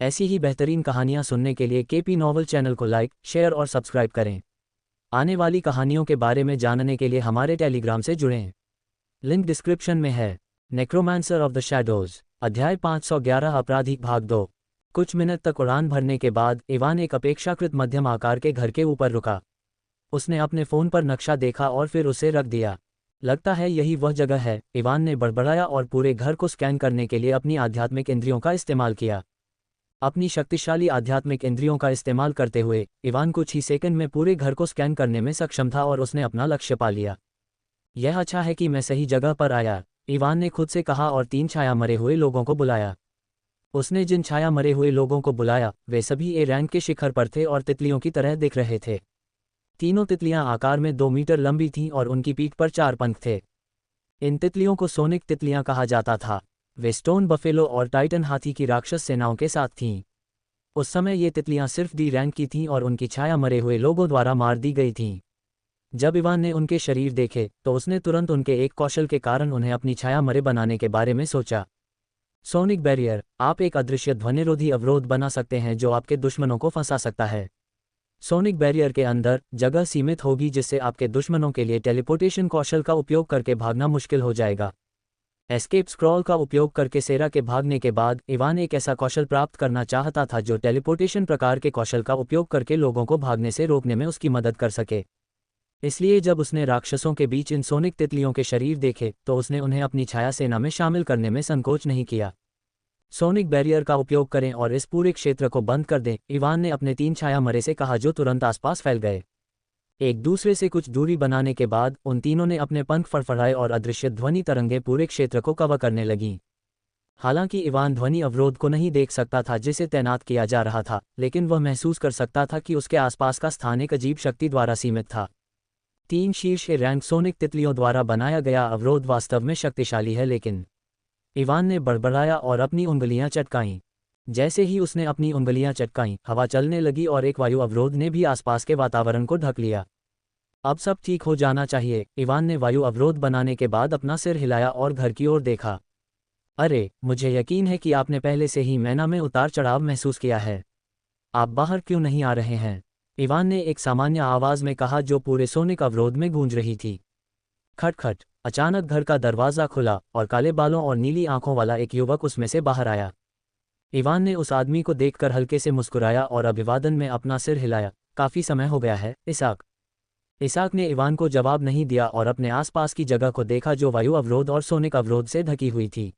ऐसी ही बेहतरीन कहानियाँ सुनने के लिए केपी नॉवल चैनल को लाइक, शेयर और सब्सक्राइब करें। आने वाली कहानियों के बारे में जानने के लिए हमारे टेलीग्राम से जुड़ें। लिंक डिस्क्रिप्शन में है। नेक्रोमांसर ऑफ द शैडोज, अध्याय 511 अपराधी भाग 2। कुछ मिनट तक उड़ान भरने के बाद इवान एक अपेक्षाकृत मध्यम आकार के घर के ऊपर रुका। उसने अपने फ़ोन पर नक्शा देखा और फिर उसे रख दिया। लगता है यही वह जगह है, इवान ने बड़बड़ाया और पूरे घर को स्कैन करने के लिए अपनी आध्यात्मिक इंद्रियों का इस्तेमाल किया। अपनी शक्तिशाली आध्यात्मिक इंद्रियों का इस्तेमाल करते हुए इवान कुछ ही सेकंड में पूरे घर को स्कैन करने में सक्षम था और उसने अपना लक्ष्य पा लिया। यह अच्छा है कि मैं सही जगह पर आया, इवान ने खुद से कहा और 3 छाया मरे हुए लोगों को बुलाया। उसने जिन छाया मरे हुए लोगों को बुलाया वे सभी ए रैंक के शिखर पर थे और तितलियों की तरह दिख रहे थे। तीनों तितलियां आकार में 2 मीटर लंबी थीं और उनकी पीठ पर 4 पंख थे। इन तितलियों को सोनिक तितलियां कहा जाता था। वे स्टोन बफेलो और टाइटन हाथी की राक्षस सेनाओं के साथ थीं। उस समय ये तितलियां सिर्फ डी रैंक की थीं और उनकी छाया मरे हुए लोगों द्वारा मार दी गई थीं। जब इवान ने उनके शरीर देखे तो उसने तुरंत उनके एक कौशल के कारण उन्हें अपनी छाया मरे बनाने के बारे में सोचा। सोनिक बैरियर, आप एक अदृश्य ध्वनिरोधी अवरोध बना सकते हैं जो आपके दुश्मनों को फंसा सकता है। सोनिक बैरियर के अंदर जगह सीमित होगी जिससे आपके दुश्मनों के लिए टेलीपोर्टेशन कौशल का उपयोग करके भागना मुश्किल हो जाएगा। एस्केप स्क्रॉल का उपयोग करके सेरा के भागने के बाद इवान एक ऐसा कौशल प्राप्त करना चाहता था जो टेलीपोर्टेशन प्रकार के कौशल का उपयोग करके लोगों को भागने से रोकने में उसकी मदद कर सके। इसलिए जब उसने राक्षसों के बीच इन सोनिक तितलियों के शरीर देखे तो उसने उन्हें अपनी छाया सेना में शामिल करने में संकोच नहीं किया। सोनिक बैरियर का उपयोग करें और इस पूरे क्षेत्र को बंद कर दें, इवान ने अपने 3 छाया मरे से कहा जो तुरंत आसपास फैल गए। एक दूसरे से कुछ दूरी बनाने के बाद उन तीनों ने अपने पंख फड़फड़ाए और अदृश्य ध्वनि तरंगें पूरे क्षेत्र को कवर करने लगीं। हालांकि इवान ध्वनि अवरोध को नहीं देख सकता था जिसे तैनात किया जा रहा था, लेकिन वह महसूस कर सकता था कि उसके आसपास का स्थान एक अजीब शक्ति द्वारा सीमित था। 3 शीर्ष रैंक सोनिक तितलियों द्वारा बनाया गया अवरोध वास्तव में शक्तिशाली है, लेकिन इवान ने बड़बड़ाया और अपनी उंगलियां चटकाईं। जैसे ही उसने अपनी उंगलियां चटकाईं, हवा चलने लगी और एक वायु अवरोध ने भी आसपास के वातावरण को ढक लिया। अब सब ठीक हो जाना चाहिए, इवान ने वायु अवरोध बनाने के बाद अपना सिर हिलाया और घर की ओर देखा। अरे, मुझे यकीन है कि आपने पहले से ही मैना में उतार चढ़ाव महसूस किया है। आप बाहर क्यों नहीं आ रहे हैं? इवान ने एक सामान्य आवाज़ में कहा जो पूरे सोनिक अवरोध में गूंज रही थी। खटखट, अचानक घर का दरवाज़ा खुला और काले बालों और नीली आंखों वाला एक युवक उसमें से बाहर आया। इवान ने उस आदमी को देखकर हल्के से मुस्कुराया और अभिवादन में अपना सिर हिलाया। काफ़ी समय हो गया है, इसाक। इसाक ने इवान को जवाब नहीं दिया और अपने आसपास की जगह को देखा जो वायु अवरोध और सोनिक अवरोध से ढकी हुई थी।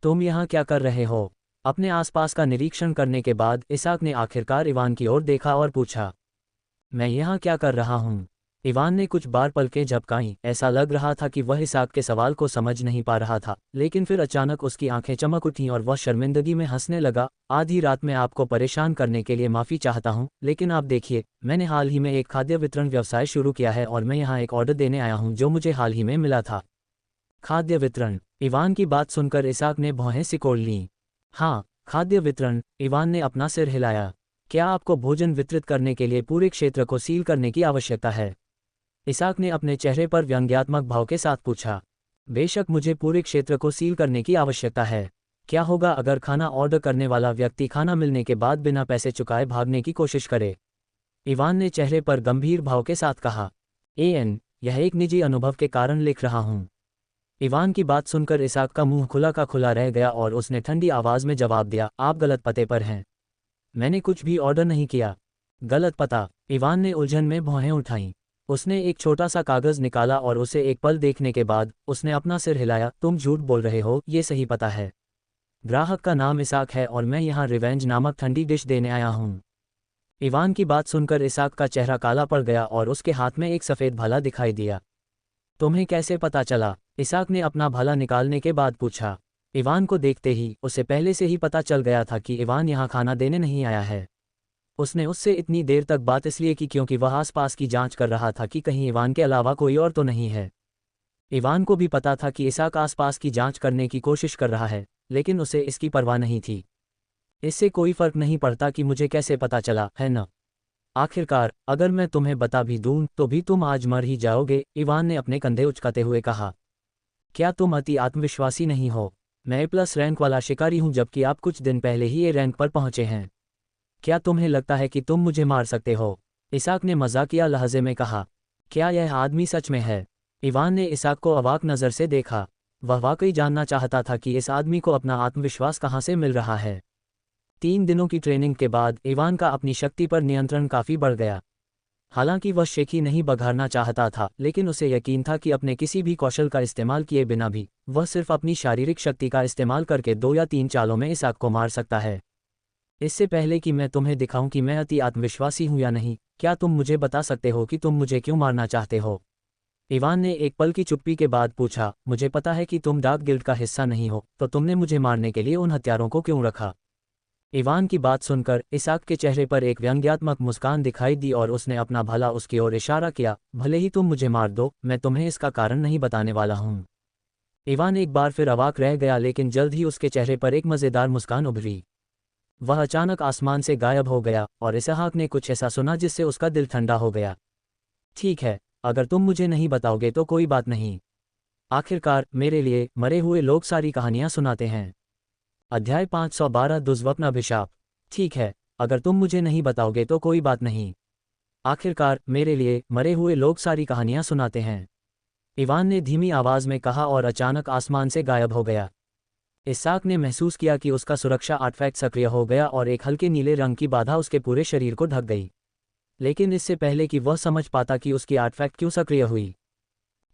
तुम यहाँ क्या कर रहे हो? अपने आसपास का निरीक्षण करने के बाद इसाक ने आखिरकार इवान की ओर देखा और पूछा। मैं यहाँ क्या कर रहा हूँ? इवान ने कुछ बार पलकें झपकाईं। ऐसा लग रहा था कि वह इसाक के सवाल को समझ नहीं पा रहा था, लेकिन फिर अचानक उसकी आंखें चमक उठीं और वह शर्मिंदगी में हंसने लगा। आधी रात में आपको परेशान करने के लिए माफ़ी चाहता हूँ, लेकिन आप देखिए, मैंने हाल ही में एक खाद्य वितरण व्यवसाय शुरू किया है और मैं यहाँ एक ऑर्डर देने आया हूँ जो मुझे हाल ही में मिला था। खाद्य वितरण? इवान की बात सुनकर इसाक ने भौहें सिकोड़ लीं। हाँ, खाद्य वितरण, इवान ने अपना सिर हिलाया। क्या आपको भोजन वितरित करने के लिए पूरे क्षेत्र को सील करने की आवश्यकता है? इसाक ने अपने चेहरे पर व्यंग्यात्मक भाव के साथ पूछा। बेशक, मुझे पूरे क्षेत्र को सील करने की आवश्यकता है। क्या होगा अगर खाना ऑर्डर करने वाला व्यक्ति खाना मिलने के बाद बिना पैसे चुकाए भागने की कोशिश करे? इवान ने चेहरे पर गंभीर भाव के साथ कहा। यह एक निजी अनुभव के कारण लिख रहा हूँ। इवान की बात सुनकर इसाक का मुंह खुला का खुला रह गया और उसने ठंडी आवाज़ में जवाब दिया, आप गलत पते पर हैं। मैंने कुछ भी ऑर्डर नहीं किया। गलत पता? इवान ने उलझन में भौहें उठाईं। उसने एक छोटा सा कागज़ निकाला और उसे एक पल देखने के बाद उसने अपना सिर हिलाया। तुम झूठ बोल रहे हो, ये सही पता है। ग्राहक का नाम इसाक है और मैं यहाँ रिवेंज नामक ठंडी डिश देने आया हूँ। इवान की बात सुनकर इसाक का चेहरा काला पड़ गया और उसके हाथ में एक सफ़ेद भाला दिखाई दिया। तुम्हें कैसे पता चला? इसाक ने अपना भाला निकालने के बाद पूछा। इवान को देखते ही उसे पहले से ही पता चल गया था कि इवान यहाँ खाना देने नहीं आया है। उसने उससे इतनी देर तक बात इसलिए की क्योंकि वह आसपास की जांच कर रहा था कि कहीं इवान के अलावा कोई और तो नहीं है। इवान को भी पता था कि इसाक आसपास की जांच करने की कोशिश कर रहा है, लेकिन उसे इसकी परवाह नहीं थी। इससे कोई फर्क नहीं पड़ता कि मुझे कैसे पता चला, है न? आखिरकार अगर मैं तुम्हें बता भी दूं तो भी तुम आज मर ही जाओगे, इवान ने अपने कंधे उचकाते हुए कहा। क्या तुम अति आत्मविश्वासी नहीं हो? मैं A+ रैंक वाला शिकारी हूं जबकि आप कुछ दिन पहले ही A रैंक पर पहुंचे हैं। क्या तुम्हें लगता है कि तुम मुझे मार सकते हो? इसाक ने मजाकिया लहजे में कहा। क्या यह आदमी सच में है? इवान ने इसाक को अवाक नज़र से देखा। वह वाकई जानना चाहता था कि इस आदमी को अपना आत्मविश्वास कहाँ से मिल रहा है। 3 दिनों की ट्रेनिंग के बाद इवान का अपनी शक्ति पर नियंत्रण काफ़ी बढ़ गया। हालांकि वह शेखी नहीं बघारना चाहता था, लेकिन उसे यकीन था कि अपने किसी भी कौशल का इस्तेमाल किए बिना भी वह सिर्फ अपनी शारीरिक शक्ति का इस्तेमाल करके 2 या 3 चालों में इसाक को मार सकता है। इससे पहले कि मैं तुम्हें दिखाऊं कि मैं अति आत्मविश्वासी हूं या नहीं, क्या तुम मुझे बता सकते हो कि तुम मुझे क्यों मारना चाहते हो? इवान ने एक पल की चुप्पी के बाद पूछा। मुझे पता है कि तुम डार्क गिल्ड का हिस्सा नहीं हो, तो तुमने मुझे मारने के लिए उन हथियारों को क्यों रखा? इवान की बात सुनकर इसाक के चेहरे पर एक व्यंग्यात्मक मुस्कान दिखाई दी और उसने अपना भला उसकी ओर इशारा किया। भले ही तुम मुझे मार दो, मैं तुम्हें इसका कारण नहीं बताने वाला हूँ। इवान एक बार फिर अवाक रह गया, लेकिन जल्द ही उसके चेहरे पर एक मज़ेदार मुस्कान उभरी। वह अचानक आसमान से गायब हो गया और इसहाक ने कुछ ऐसा सुना जिससे उसका दिल ठंडा हो गया। ठीक है, अगर तुम मुझे नहीं बताओगे तो कोई बात नहीं। आखिरकार मेरे लिए मरे हुए लोग सारी कहानियां सुनाते हैं। अध्याय 512 दुर्स्वप्न अभिशाप। ठीक है, अगर तुम मुझे नहीं बताओगे तो कोई बात नहीं। आखिरकार मेरे लिए मरे हुए लोग सारी कहानियां सुनाते हैं। इवान ने धीमी आवाज में कहा और अचानक आसमान से गायब हो गया। इसाक ने महसूस किया कि उसका सुरक्षा आर्टिफैक्ट सक्रिय हो गया और एक हल्के नीले रंग की बाधा उसके पूरे शरीर को ढक गई। लेकिन इससे पहले कि वह समझ पाता कि उसकी आर्टिफैक्ट क्यों सक्रिय हुई,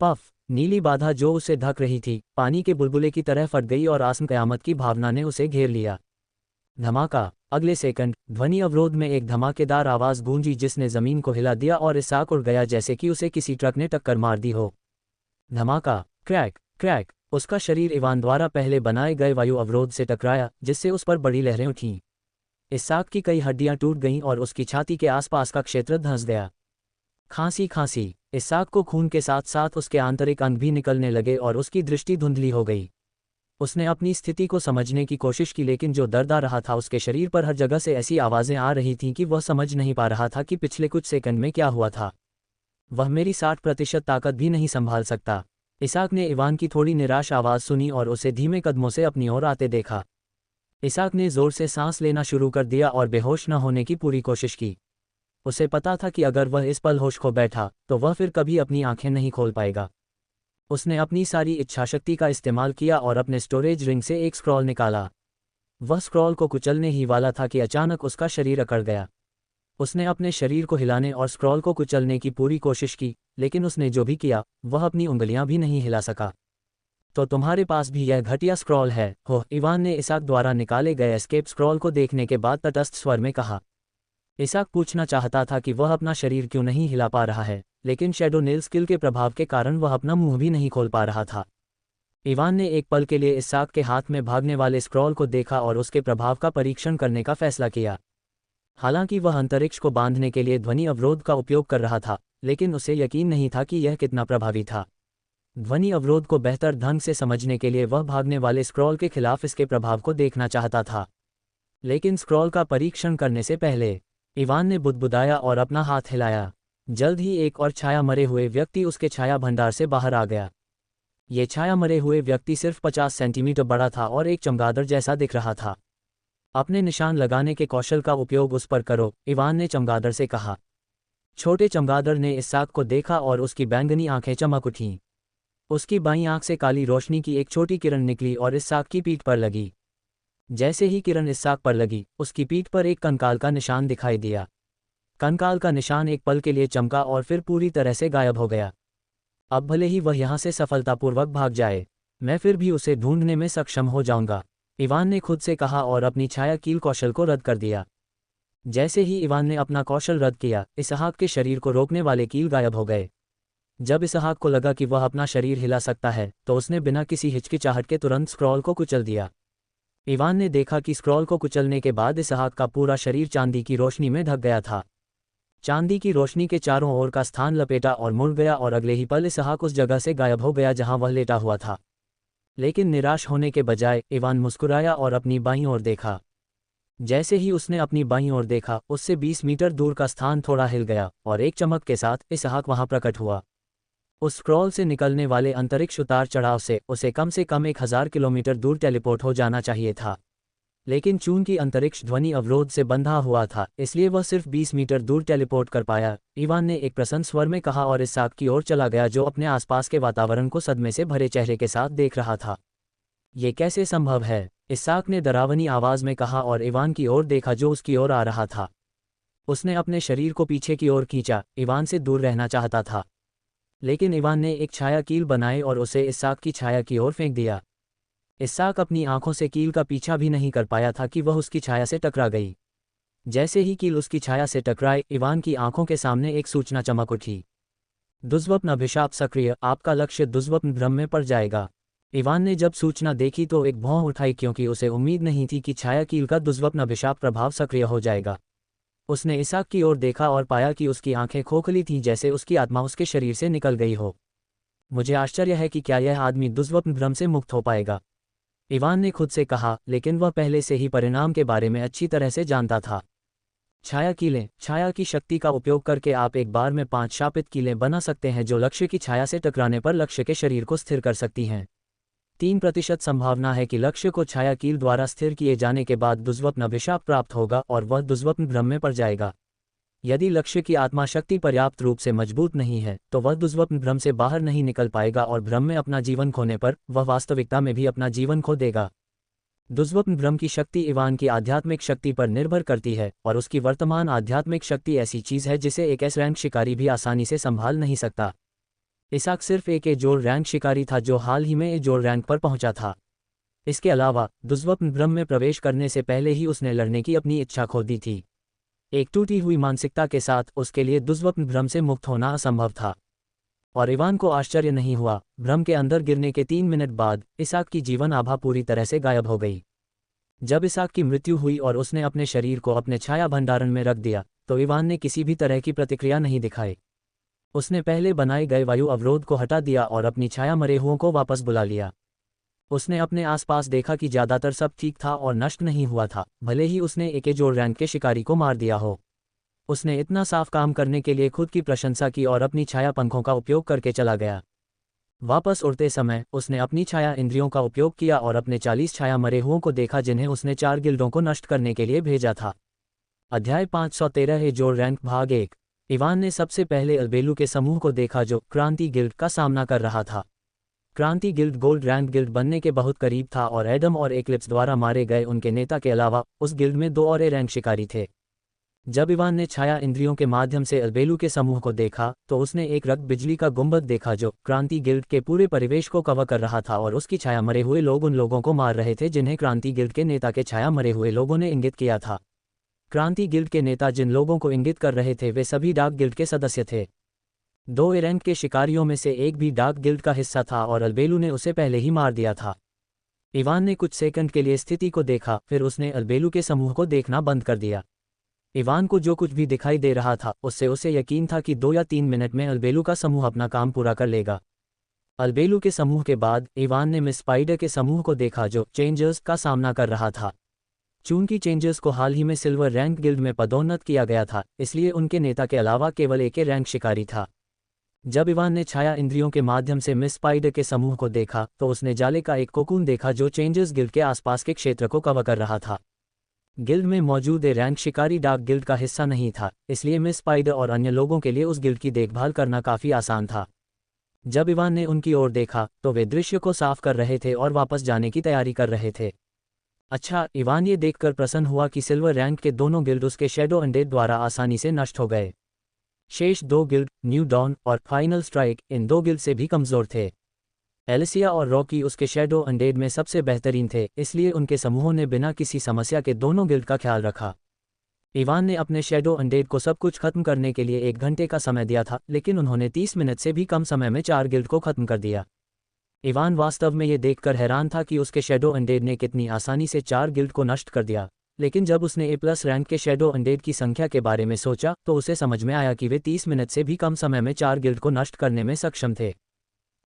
पफ, नीली बाधा जो उसे ढक रही थी पानी के बुलबुले की तरह फट गई और आसम कयामत की भावना ने उसे घेर लिया। धमाका। अगले सेकंड ध्वनि अवरोध में एक धमाकेदार आवाज गूंजी जिसने जमीन को हिला दिया और इसाक उड़ गया जैसे कि उसे किसी ट्रक ने टक्कर मार दी हो। धमाका। Crack crack. उसका शरीर इवान द्वारा पहले बनाए गए वायु अवरोध से टकराया जिससे उस पर बड़ी लहरें उठीं। इसाक की कई हड्डियां टूट गईं और उसकी छाती के आसपास का क्षेत्र धंस गया। खांसी खांसी। इसाक को खून के साथ साथ उसके आंतरिक अंग भी निकलने लगे और उसकी दृष्टि धुंधली हो गई। उसने अपनी स्थिति को समझने की कोशिश की, लेकिन जो दर्द आ रहा था उसके शरीर पर हर जगह से ऐसी आवाज़ें आ रही थीं कि वह समझ नहीं पा रहा था कि पिछले कुछ सेकंड में क्या हुआ था। वह मेरी 60% ताकत भी नहीं संभाल सकता। इसाक ने इवान की थोड़ी निराश आवाज़ सुनी और उसे धीमे कदमों से अपनी ओर आते देखा। इसाक ने ज़ोर से सांस लेना शुरू कर दिया और बेहोश न होने की पूरी कोशिश की। उसे पता था कि अगर वह इस पल होश खो बैठा तो वह फिर कभी अपनी आंखें नहीं खोल पाएगा। उसने अपनी सारी इच्छाशक्ति का इस्तेमाल किया और अपने स्टोरेज रिंग से एक स्क्रॉल निकाला। वह स्क्रॉल को कुचलने ही वाला था कि अचानक उसका शरीर अकड़ गया। उसने अपने शरीर को हिलाने और स्क्रॉल को कुचलने की पूरी कोशिश की, लेकिन उसने जो भी किया वह अपनी उंगलियां भी नहीं हिला सका। तो तुम्हारे पास भी यह घटिया स्क्रॉल है हो? इवान ने इसाक द्वारा निकाले गए एस्केप स्क्रॉल को देखने के बाद तटस्थ स्वर में कहा। इसाक पूछना चाहता था कि वह अपना शरीर क्यों नहीं हिला पा रहा है, लेकिन शैडो नेल स्किल के प्रभाव के कारण वह अपना मुंह भी नहीं खोल पा रहा था। इवान ने एक पल के लिए इसाक के हाथ में भागने वाले स्क्रॉल को देखा और उसके प्रभाव का परीक्षण करने का फैसला किया। हालांकि वह अंतरिक्ष को बांधने के लिए ध्वनि अवरोध का उपयोग कर रहा था, लेकिन उसे यकीन नहीं था कि यह कितना प्रभावी था। ध्वनि अवरोध को बेहतर ढंग से समझने के लिए वह भागने वाले स्क्रॉल के खिलाफ इसके प्रभाव को देखना चाहता था। लेकिन स्क्रॉल का परीक्षण करने से पहले इवान ने बुदबुदाया और अपना हाथ हिलाया। जल्द ही एक और छाया मरे हुए व्यक्ति उसके छाया भंडार से बाहर आ गया। ये छाया मरे हुए व्यक्ति सिर्फ 50 सेंटीमीटर बड़ा था और एक चमगादड़ जैसा दिख रहा था। अपने निशान लगाने के कौशल का उपयोग उस पर करो, इवान ने चमगादड़ से कहा। छोटे चमगादड़ ने इसाक को देखा और उसकी बैंगनी आंखें चमक उठीं। उसकी बाईं आंख से काली रोशनी की एक छोटी किरण निकली और इसाक की पीठ पर लगी। जैसे ही किरण इसाक पर लगी, उसकी पीठ पर एक कंकाल का निशान दिखाई दिया। कंकाल का निशान एक पल के लिए चमका और फिर पूरी तरह से गायब हो गया। अब भले ही वह यहाँ से सफलतापूर्वक भाग जाए, मैं फिर भी उसे ढूंढने में सक्षम हो जाऊंगा, इवान ने खुद से कहा और अपनी छाया कील कौशल को रद्द कर दिया। जैसे ही इवान ने अपना कौशल रद्द किया, इसहाक के शरीर को रोकने वाले कील गायब हो गए। जब इसहाक को लगा कि वह अपना शरीर हिला सकता है, तो उसने बिना किसी हिचकिचाहट के तुरंत स्क्रॉल को कुचल दिया। इवान ने देखा कि स्क्रॉल को कुचलने के बाद इसहाक का पूरा शरीर चांदी की रोशनी में ढक गया था। चांदी की रोशनी के चारों ओर का स्थान लपेटा और मुड़ गया और अगले ही पल इसहाक उस जगह से गायब हो गया जहां वह लेटा हुआ था। लेकिन निराश होने के बजाय इवान मुस्कुराया और अपनी बाईं ओर देखा। जैसे ही उसने अपनी बाईं ओर देखा, उससे 20 मीटर दूर का स्थान थोड़ा हिल गया और एक चमक के साथ इसहाक वहां प्रकट हुआ। उस स्क्रॉल से निकलने वाले अंतरिक्ष उतार चढ़ाव से उसे कम 1000 किलोमीटर दूर टेलीपोर्ट हो जाना चाहिए था। लेकिन चूंकि अंतरिक्ष ध्वनि अवरोध से बंधा हुआ था, इसलिए वह सिर्फ 20 मीटर दूर टेलीपोर्ट कर पाया। इवान ने एक प्रसन्न स्वर में कहा और इसाक की ओर चला गया, जो अपने आसपास के वातावरण को सदमे से भरे चेहरे के साथ देख रहा था। ये कैसे संभव है? इसाक ने डरावनी आवाज में कहा और इवान की ओर देखा जो उसकी ओर आ रहा था। उसने अपने शरीर को पीछे की ओर खींचा, इवान से दूर रहना चाहता था। लेकिन इवान ने एक छाया कील बनाई और उसे इसाक की छाया की ओर फेंक दिया। इसाक अपनी आंखों से कील का पीछा भी नहीं कर पाया था कि वह उसकी छाया से टकरा गई। जैसे ही कील उसकी छाया से टकराए, इवान की आंखों के सामने एक सूचना चमक उठी। दुष्स्वप्न अभिशाप सक्रिय, आपका लक्ष्य दुष्स्वप्न भ्रम में पड़ जाएगा। इवान ने जब सूचना देखी तो एक भौं उठाई, क्योंकि उसे उम्मीद नहीं थी कि छाया कील का दुष्स्वप्न अभिशाप प्रभाव सक्रिय हो जाएगा। उसने इसाक की ओर देखा और पाया कि उसकी आंखें खोखली थीं, जैसे उसकी आत्मा उसके शरीर से निकल गई हो। मुझे आश्चर्य है कि क्या यह आदमी दुष्स्वप्न भ्रम से मुक्त हो पाएगा, इवान ने खुद से कहा, लेकिन वह पहले से ही परिणाम के बारे में अच्छी तरह से जानता था। छाया कीलें। छाया की शक्ति का उपयोग करके आप एक बार में 5 शापित कीलें बना सकते हैं, जो लक्ष्य की छाया से टकराने पर लक्ष्य के शरीर को स्थिर कर सकती हैं। 3% संभावना है कि लक्ष्य को छाया कील द्वारा स्थिर किए जाने के बाद दुष्स्वप्न अभिशाप प्राप्त होगा और वह दुष्स्वप्न भ्रम में पड़ जाएगा। यदि लक्ष्य की आत्मा शक्ति पर्याप्त रूप से मजबूत नहीं है, तो वह दुष्स्वप्न भ्रम से बाहर नहीं निकल पाएगा और भ्रम में अपना जीवन खोने पर वह वास्तविकता में भी अपना जीवन खो देगा। दुष्स्वप्न भ्रम की शक्ति इवान की आध्यात्मिक शक्ति पर निर्भर करती है, और उसकी वर्तमान आध्यात्मिक शक्ति ऐसी चीज है जिसे एक एस रैंक शिकारी भी आसानी से संभाल नहीं सकता। इसाक सिर्फ एक ए-जोड़ रैंक शिकारी था जो हाल ही में ए-जोड़ रैंक पर पहुंचा था। इसके अलावा दुष्स्वप्न भ्रम में प्रवेश करने से पहले ही उसने लड़ने की अपनी इच्छा खो दी थी। एक टूटी हुई मानसिकता के साथ उसके लिए दुष्स्वप्न भ्रम से मुक्त होना असंभव था। और इवान को आश्चर्य नहीं हुआ। भ्रम के अंदर गिरने के 3 मिनट बाद इसाक की जीवन आभा पूरी तरह से गायब हो गई। जब इसाक की मृत्यु हुई और उसने अपने शरीर को अपने छाया भंडारण में रख दिया, तो इवान ने किसी भी तरह की प्रतिक्रिया नहीं दिखाई। उसने पहले बनाए गए वायु अवरोध को हटा दिया और अपनी छाया मरे हुओं को वापस बुला लिया। उसने अपने आसपास देखा कि ज्यादातर सब ठीक था और नष्ट नहीं हुआ था, भले ही उसने एक ए-जोड़ रैंक के शिकारी को मार दिया हो। उसने इतना साफ काम करने के लिए खुद की प्रशंसा की और अपनी छाया पंखों का उपयोग करके चला गया। वापस उड़ते समय उसने अपनी छाया इंद्रियों का उपयोग किया और अपने 40 छाया मरे हुओं को देखा, जिन्हें उसने 4 गिल्डों को नष्ट करने के लिए भेजा था। अध्याय 513 ए-जोड़ रैंक भाग 1। इवान ने सबसे पहले अल्बेलू के समूह को देखा जो क्रांति गिल्ड का सामना कर रहा था। क्रांति गिल्ड गोल्ड रैंक गिल्ड बनने के बहुत करीब था और एडम और एक्लिप्स द्वारा मारे गए उनके नेता के अलावा उस गिल्ड में 2 और ए रैंक शिकारी थे। जब इवान ने छाया इंद्रियों के माध्यम से अल्बेलू के समूह को देखा, तो उसने एक रक्त बिजली का गुंबद देखा जो क्रांति गिल्ड के पूरे परिवेश को कवर कर रहा था, और उसकी छाया मरे हुए लोग उन लोगों को मार रहे थे जिन्हें क्रांति गिल्ड के नेता के छाया मरे हुए लोगों ने इंगित किया था। क्रांति गिल्ड के नेता जिन लोगों को इंगित कर रहे थे वे सभी डार्क गिल्ड के सदस्य थे। 2 ए रैंक के शिकारियों में से एक भी डार्क गिल्ड का हिस्सा था और अल्बेलू ने उसे पहले ही मार दिया था। इवान ने कुछ सेकंड के लिए स्थिति को देखा, फिर उसने अल्बेलू के समूह को देखना बंद कर दिया। इवान को जो कुछ भी दिखाई दे रहा था उससे उसे यकीन था कि 2 या 3 मिनट में अल्बेलू का समूह अपना काम पूरा कर लेगा। अल्बेलू के समूह के बाद इवान ने मिस स्पाइडर के समूह को देखा जो चेंजर्स का सामना कर रहा था। चूंकि चेंजर्स को हाल ही में सिल्वर रैंक गिल्ड में पदोन्नत किया गया था, इसलिए उनके नेता के अलावा केवल एक रैंक शिकारी था। जब इवान ने छाया इंद्रियों के माध्यम से मिस स्पाइडर के समूह को देखा, तो उसने जाले का एक कोकून देखा जो चेंजर्स गिल्ड के आसपास के क्षेत्र को कवर कर रहा था। गिल्ड में मौजूद ए रैंक शिकारी डार्क गिल्ड का हिस्सा नहीं था, इसलिए मिस स्पाइडर और अन्य लोगों के लिए उस गिल्ड की देखभाल करना काफी आसान था। जब इवान ने उनकी ओर देखा तो वे दृश्य को साफ कर रहे थे और वापस जाने की तैयारी कर रहे थे। अच्छा, इवान ये देखकर प्रसन्न हुआ कि सिल्वर रैंक के दोनों गिल्ड उसके शैडो अनडेड द्वारा आसानी से नष्ट हो गए। शेष 2 गिल्ड, न्यू डॉन और फाइनल स्ट्राइक, इन 2 गिल्ड से भी कमजोर थे। एलिसिया और रॉकी उसके शैडो अनडेड में सबसे बेहतरीन थे, इसलिए उनके समूहों ने बिना किसी समस्या के दोनों गिल्ड का ख्याल रखा। इवान ने अपने शैडो अनडेड को सब कुछ खत्म करने के लिए 1 घंटे का समय दिया था, लेकिन उन्होंने 30 मिनट से भी कम समय में 4 गिल्ड को खत्म कर दिया। इवान वास्तव में ये देखकर हैरान था कि उसके शैडो अनडेड ने कितनी आसानी से 4 गिल्ड को नष्ट कर दिया, लेकिन जब उसने ए+ रैंक के शैडो अनडेड की संख्या के बारे में सोचा तो उसे समझ में आया कि वे 30 मिनट से भी कम समय में 4 गिल्ड को नष्ट करने में सक्षम थे।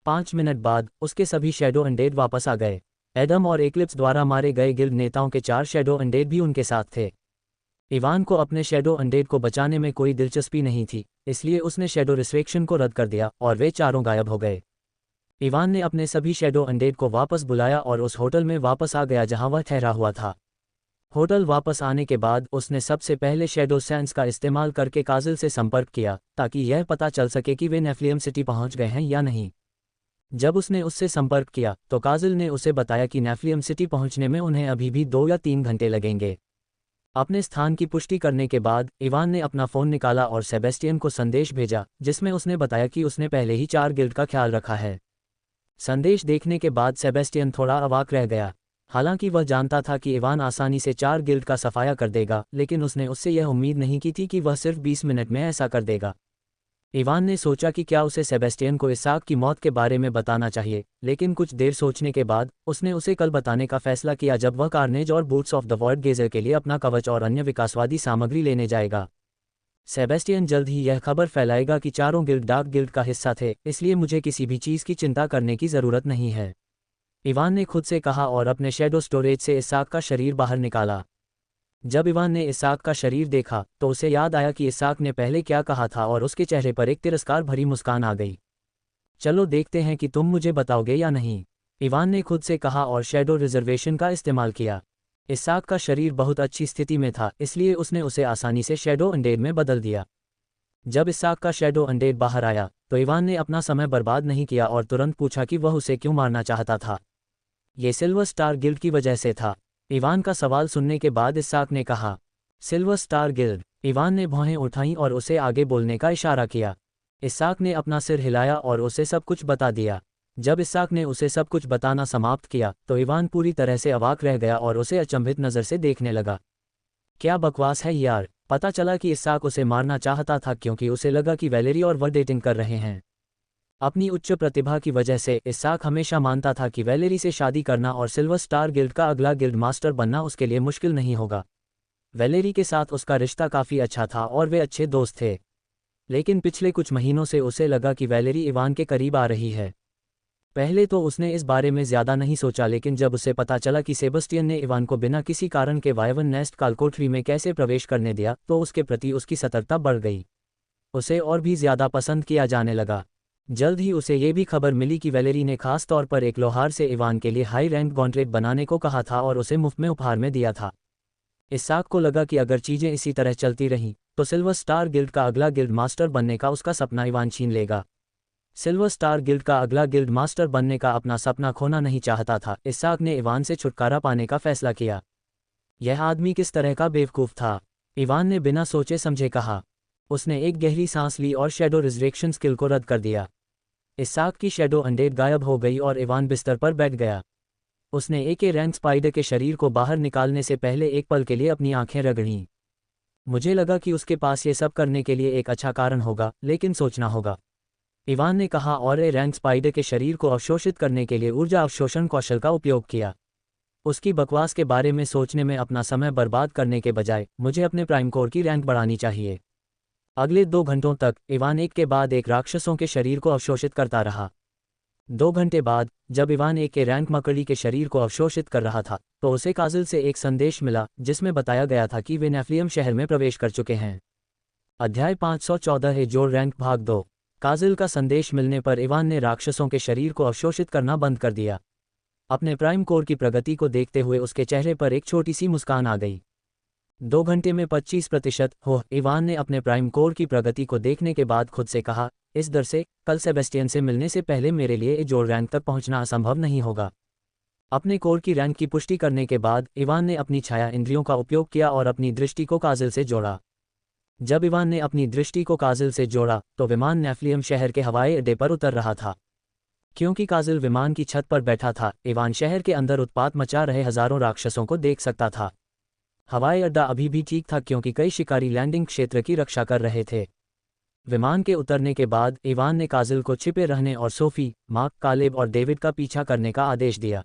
5 मिनट बाद उसके सभी शैडो अनडेड वापस आ गए। एडम और एक्लिप्स द्वारा मारे गए गिल्ड नेताओं के 4 शैडो अनडेड भी उनके साथ थे। इवान को अपने शैडो अनडेड को बचाने में कोई दिलचस्पी नहीं थी, इसलिए उसने शैडो रिस्ट्रिक्शन को रद्द कर दिया और वे चारों गायब हो गए। इवान ने अपने सभी शैडो अनडेड को वापस बुलाया और उस होटल में वापस आ गया जहां वह ठहरा हुआ था। होटल वापस आने के बाद उसने सबसे पहले शैडो सेंस का इस्तेमाल करके काजिल से संपर्क किया ताकि यह पता चल सके कि वे नेफ्लियम सिटी पहुंच गए हैं या नहीं। जब उसने उससे संपर्क किया तो काजिल ने उसे बताया कि नेफ्लियम सिटी पहुंचने में उन्हें अभी भी 2 या 3 घंटे लगेंगे। अपने स्थान की पुष्टि करने के बाद इवान ने अपना फ़ोन निकाला और सेबेस्टियन को संदेश भेजा जिसमें उसने बताया कि उसने पहले ही 4 गिल्ड का ख्याल रखा है। संदेश देखने के बाद सेबेस्टियन थोड़ा अवाक रह गया। हालांकि वह जानता था कि इवान आसानी से 4 गिल्ड का सफाया कर देगा, लेकिन उसने उससे यह उम्मीद नहीं की थी कि वह सिर्फ 20 मिनट में ऐसा कर देगा। इवान ने सोचा कि क्या उसे सेबेस्टियन को इसाक की मौत के बारे में बताना चाहिए, लेकिन कुछ देर सोचने के बाद उसने उसे कल बताने का फैसला किया जब वह कार्नेज और बूट्स ऑफ द वॉर्ड गेजर के लिए अपना कवच और अन्य विकासवादी सामग्री लेने जाएगा। सेबेस्टियन जल्द ही यह खबर फैलाएगा कि चारों गिल्ड डार्क गिल्ड का हिस्सा थे, इसलिए मुझे किसी भी चीज़ की चिंता करने की ज़रूरत नहीं है, इवान ने खुद से कहा और अपने शैडो स्टोरेज से इसाक का शरीर बाहर निकाला। जब इवान ने इसाक का शरीर देखा तो उसे याद आया कि इसाक ने पहले क्या कहा था और उसके चेहरे पर एक तिरस्कार भरी मुस्कान आ गई। चलो देखते हैं कि तुम मुझे बताओगे या नहीं, इवान ने खुद से कहा और शैडो रिजर्वेशन का इस्तेमाल किया। इसाक का शरीर बहुत अच्छी स्थिति में था, इसलिए उसने उसे आसानी से शैडो अनडेड में बदल दिया। जब इसाक का शैडो अनडेड बाहर आया तो इवान ने अपना समय बर्बाद नहीं किया और तुरंत पूछा कि वह उसे क्यों मारना चाहता था। ये सिल्वर स्टार गिल्ड की वजह से था, इवान का सवाल सुनने के बाद इसाक ने कहा। सिल्वर स्टार गिल्ड, इवान ने भौहें उठाईं और उसे आगे बोलने का इशारा किया। इसाक ने अपना सिर हिलाया और उसे सब कुछ बता दिया। जब इसाक ने उसे सब कुछ बताना समाप्त किया तो इवान पूरी तरह से अवाक रह गया और उसे अचंभित नज़र से देखने लगा। क्या बकवास है यार, पता चला कि इसाक उसे मारना चाहता था क्योंकि उसे लगा कि वैलेरी और वह डेटिंग कर रहे हैं। अपनी उच्च प्रतिभा की वजह से इसाक हमेशा मानता था कि वैलेरी से शादी करना और सिल्वर स्टार गिल्ड का अगला गिल्ड मास्टर बनना उसके लिए मुश्किल नहीं होगा। वैलेरी के साथ उसका रिश्ता काफ़ी अच्छा था और वे अच्छे दोस्त थे, लेकिन पिछले कुछ महीनों से उसे लगा कि वैलेरी इवान के करीब आ रही है। पहले तो उसने इस बारे में ज़्यादा नहीं सोचा, लेकिन जब उसे पता चला कि सेबेस्टियन ने इवान को बिना किसी कारण के वायवन नेस्ट कालकोठरी में कैसे प्रवेश करने दिया तो उसके प्रति उसकी सतर्कता बढ़ गई। उसे और भी ज़्यादा पसंद किया जाने लगा। जल्द ही उसे ये भी खबर मिली कि वैलेरी ने खास तौर पर एक लोहार से इवान के लिए हाई रैंक गॉन्ट्रेट बनाने को कहा था और उसे मुफ्त में उपहार में दिया था। इसाक को लगा कि अगर चीज़ें इसी तरह चलती रहीं तो सिल्वर स्टार गिल्ड का अगला गिल्ड मास्टर बनने का उसका सपना इवान छीन लेगा। सिल्वर स्टार गिल्ड का अगला गिल्ड मास्टर बनने का अपना सपना खोना नहीं चाहता था। इसाक ने इवान से छुटकारा पाने का फैसला किया। यह आदमी किस तरह का बेवकूफ़ था, इवान ने बिना सोचे समझे कहा। उसने एक गहरी सांस ली और शैडो रिजरेक्शन स्किल को रद्द कर दिया। इसाक की शैडो अनडेड गायब हो गई और इवान बिस्तर पर बैठ गया। उसने एक रैंक स्पाइडर के शरीर को बाहर निकालने से पहले एक पल के लिए अपनी आंखें रगड़ीं। मुझे लगा कि उसके पास ये सब करने के लिए एक अच्छा कारण होगा, लेकिन सोचना होगा, इवान ने कहा और रैंक स्पाइडर के शरीर को अवशोषित करने के लिए ऊर्जा अवशोषण कौशल का उपयोग किया। उसकी बकवास के बारे में सोचने में अपना समय बर्बाद करने के बजाय मुझे अपने प्राइम कोर की रैंक बढ़ानी चाहिए। अगले 2 घंटों तक इवान एक के बाद एक राक्षसों के शरीर को अवशोषित करता रहा। 2 घंटे बाद जब इवान एक के रैंक मकड़ी के शरीर को अवशोषित कर रहा था तो उसे काजिल से एक संदेश मिला जिसमें बताया गया था कि वे नेफ्लियम शहर में प्रवेश कर चुके हैं। अध्याय 514 है जोर रैंक भाग 2। काजिल का संदेश मिलने पर इवान ने राक्षसों के शरीर को अवशोषित करना बंद कर दिया। अपने प्राइम कोर की प्रगति को देखते हुए उसके चेहरे पर एक छोटी सी मुस्कान आ गई। 2 घंटे में 25% हो, इवान ने अपने प्राइम कोर की प्रगति को देखने के बाद खुद से कहा। इस दर से कल सेबेस्टियन से मिलने से पहले मेरे लिए जोर रैंक तक पहुंचना असंभव नहीं होगा। अपने कोर की रैंक की पुष्टि करने के बाद इवान ने अपनी छाया इंद्रियों का उपयोग किया और अपनी दृष्टि को काजिल से जोड़ा। जब इवान ने अपनी दृष्टि को काजिल से जोड़ा तो विमान नेफ्लियम शहर के हवाई अड्डे पर उतर रहा था। क्योंकि काजिल विमान की छत पर बैठा था, इवान शहर के अंदर उत्पात मचा रहे हजारों राक्षसों को देख सकता था। हवाई अड्डा अभी भी ठीक था क्योंकि कई शिकारी लैंडिंग क्षेत्र की रक्षा कर रहे थे। विमान के उतरने के बाद इवान ने काजिल को छिपे रहने और सोफी, मार्क, कालेब और डेविड का पीछा करने का आदेश दिया।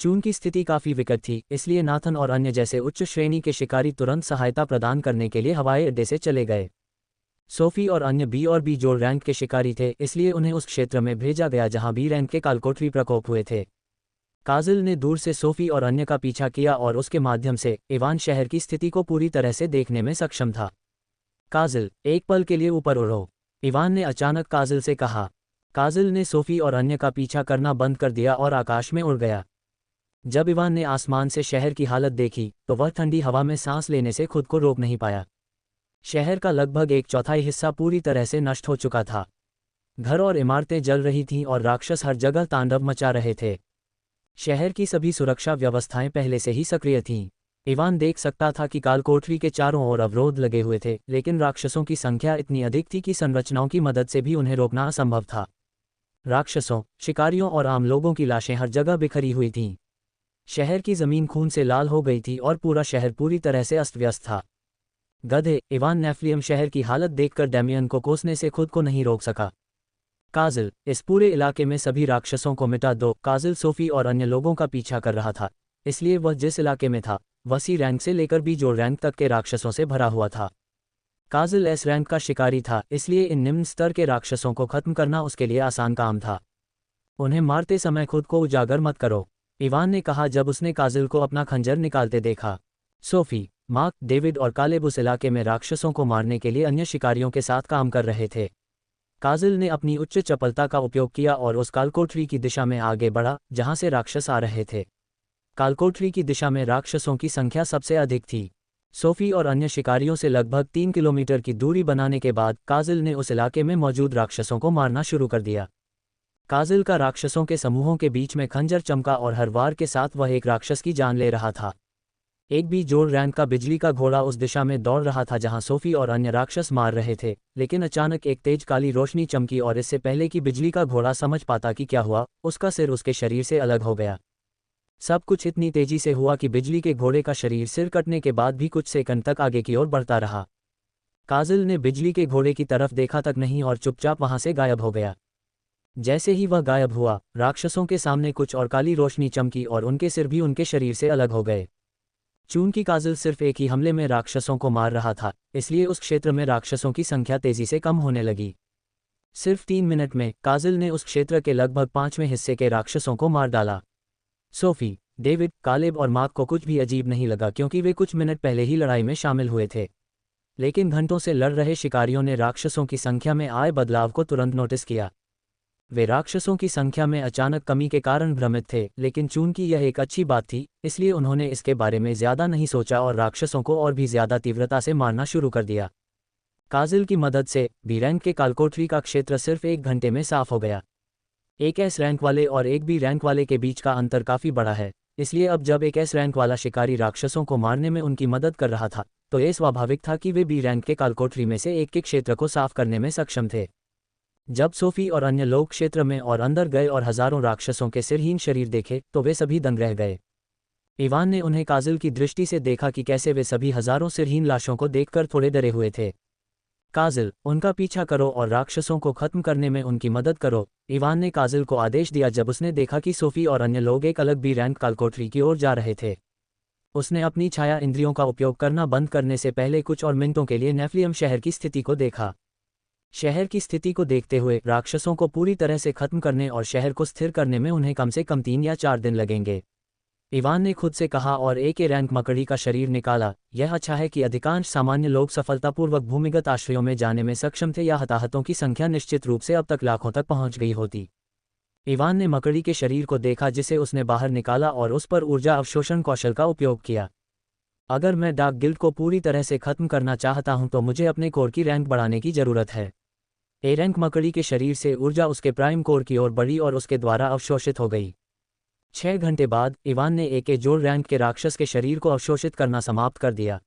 चून की स्थिति काफ़ी विकट थी, इसलिए नाथन और अन्य जैसे उच्च श्रेणी के शिकारी तुरंत सहायता प्रदान करने के लिए हवाई अड्डे से चले गए। सोफी और अन्य बी और बी जोर रैंक के शिकारी थे, इसलिए उन्हें उस क्षेत्र में भेजा गया जहां बी रैंक के कालकोठरी प्रकोप हुए थे। काजिल ने दूर से सोफी और अन्य का पीछा किया और उसके माध्यम से इवान शहर की स्थिति को पूरी तरह से देखने में सक्षम था। काजिल, एक पल के लिए ऊपर उड़ो, इवान ने अचानक काजिल से कहा। काजिल ने सोफी और अन्य का पीछा करना बंद कर दिया और आकाश में उड़ गया। जब इवान ने आसमान से शहर की हालत देखी तो वह ठंडी हवा में सांस लेने से खुद को रोक नहीं पाया। शहर का लगभग 1/4 हिस्सा पूरी तरह से नष्ट हो चुका था। घर और इमारतें जल रही थीं और राक्षस हर जगह तांडव मचा रहे थे। शहर की सभी सुरक्षा व्यवस्थाएं पहले से ही सक्रिय थीं। इवान देख सकता था कि कालकोठरी के चारों ओर अवरोध लगे हुए थे, लेकिन राक्षसों की संख्या इतनी अधिक थी कि संरचनाओं की मदद से भी उन्हें रोकना असंभव था। राक्षसों, शिकारियों और आम लोगों की लाशें हर जगह बिखरी हुई थीं। शहर की जमीन खून से लाल हो गई थी और पूरा शहर पूरी तरह से अस्त व्यस्त था। गधे, इवान नेफ्लियम शहर की हालत देखकर डैमियन को कोसने से खुद को नहीं रोक सका। काजिल, इस पूरे इलाके में सभी राक्षसों को मिटा दो। काजिल सोफी और अन्य लोगों का पीछा कर रहा था, इसलिए वह जिस इलाके में था वह सी रैंक से लेकर बी जोड़ रैंक तक के राक्षसों से भरा हुआ था। काजिल एस रैंक का शिकारी था, इसलिए इन निम्न स्तर के राक्षसों को खत्म करना उसके लिए आसान काम था। उन्हें मारते समय खुद को उजागर मत करो, इवान ने कहा जब उसने काजिल को अपना खंजर निकालते देखा। सोफी, मार्क, डेविड और कालेब उस इलाके में राक्षसों को मारने के लिए अन्य शिकारियों के साथ काम कर रहे थे। काजिल ने अपनी उच्च चपलता का उपयोग किया और उस कालकोठरी की दिशा में आगे बढ़ा जहां से राक्षस आ रहे थे। कालकोठरी की दिशा में राक्षसों की संख्या सबसे अधिक थी। सोफी और अन्य शिकारियों से लगभग 3 किलोमीटर की दूरी बनाने के बाद काजिल ने उस इलाके में मौजूद राक्षसों को मारना शुरू कर दिया। काजिल का राक्षसों के समूहों के बीच में खंजर चमका और हर वार के साथ वह एक राक्षस की जान ले रहा था। एक भी जोड़ रैंक का बिजली का घोड़ा उस दिशा में दौड़ रहा था जहां सोफी और अन्य राक्षस मार रहे थे, लेकिन अचानक एक तेज काली रोशनी चमकी और इससे पहले कि बिजली का घोड़ा समझ पाता कि क्या हुआ, उसका सिर उसके शरीर से अलग हो गया। सब कुछ इतनी तेजी से हुआ कि बिजली के घोड़े का शरीर सिर कटने के बाद भी कुछ सेकंड तक आगे की ओर बढ़ता रहा। काजिल ने बिजली के घोड़े की तरफ देखा तक नहीं और चुपचाप वहां से गायब हो गया। जैसे ही वह गायब हुआ, राक्षसों के सामने कुछ और काली रोशनी चमकी और उनके सिर भी उनके शरीर से अलग हो गए। चूंकि काजिल सिर्फ एक ही हमले में राक्षसों को मार रहा था, इसलिए उस क्षेत्र में राक्षसों की संख्या तेजी से कम होने लगी। सिर्फ 3 मिनट में काजिल ने उस क्षेत्र के लगभग 5वें हिस्से के राक्षसों को मार डाला। सोफी, डेविड, कालेब और मार्क को कुछ भी अजीब नहीं लगा क्योंकि वे कुछ मिनट पहले ही लड़ाई में शामिल हुए थे। लेकिन घंटों से लड़ रहे शिकारियों ने राक्षसों की संख्या में आए बदलाव को तुरंत नोटिस किया। वे राक्षसों की संख्या में अचानक कमी के कारण भ्रमित थे, लेकिन चूंकि यह एक अच्छी बात थी, इसलिए उन्होंने इसके बारे में ज्यादा नहीं सोचा और राक्षसों को और भी ज्यादा तीव्रता से मारना शुरू कर दिया। काजिल की मदद से बी रैंक के कालकोठरी का क्षेत्र सिर्फ 1 घंटे में साफ हो गया। एक एस रैंक वाले और एक बी रैंक वाले के बीच का अंतर काफी बड़ा है, इसलिए अब जब एक एस रैंक वाला शिकारी राक्षसों को मारने में उनकी मदद कर रहा था, तो यह स्वाभाविक था कि वे बी रैंक के कालकोठरी में से एक के क्षेत्र को साफ करने में सक्षम थे। जब सोफी और अन्य लोग क्षेत्र में और अंदर गए और हजारों राक्षसों के सिरहीन शरीर देखे तो वे सभी दंग रह गए। इवान ने उन्हें काजिल की दृष्टि से देखा कि कैसे वे सभी हजारों सिरहीन लाशों को देखकर थोड़े डरे हुए थे। काजिल, उनका पीछा करो और राक्षसों को खत्म करने में उनकी मदद करो, इवान ने काजिल को आदेश दिया जब उसने देखा कि सोफी और अन्य लोग एक अलग बी रैंक कालकोठरी की ओर जा रहे थे। उसने अपनी छाया इंद्रियों का उपयोग करना बंद करने से पहले कुछ और मिनटों के लिए नेफ्लियम शहर की स्थिति को देखा। शहर की स्थिति को देखते हुए राक्षसों को पूरी तरह से खत्म करने और शहर को स्थिर करने में उन्हें कम से कम 3 या 4 दिन लगेंगे, इवान ने खुद से कहा और एक रैंक मकड़ी का शरीर निकाला। यह अच्छा है कि अधिकांश सामान्य लोग सफलतापूर्वक भूमिगत आश्रयों में जाने में सक्षम थे या हताहतों की संख्या निश्चित रूप से अब तक लाखों तक पहुंच गई होती। इवान ने मकड़ी के शरीर को देखा जिसे उसने बाहर निकाला और उस पर ऊर्जा अवशोषण कौशल का उपयोग किया। अगर मैं डार्क गिल्ड को पूरी तरह से खत्म करना चाहता हूं तो मुझे अपने कोर की रैंक बढ़ाने की जरूरत है। ए रैंक मकड़ी के शरीर से ऊर्जा उसके प्राइम कोर की ओर बढ़ी और उसके द्वारा अवशोषित हो गई। 6 घंटे बाद इवान ने एक जोड़ रैंक के राक्षस के शरीर को अवशोषित करना समाप्त कर दिया।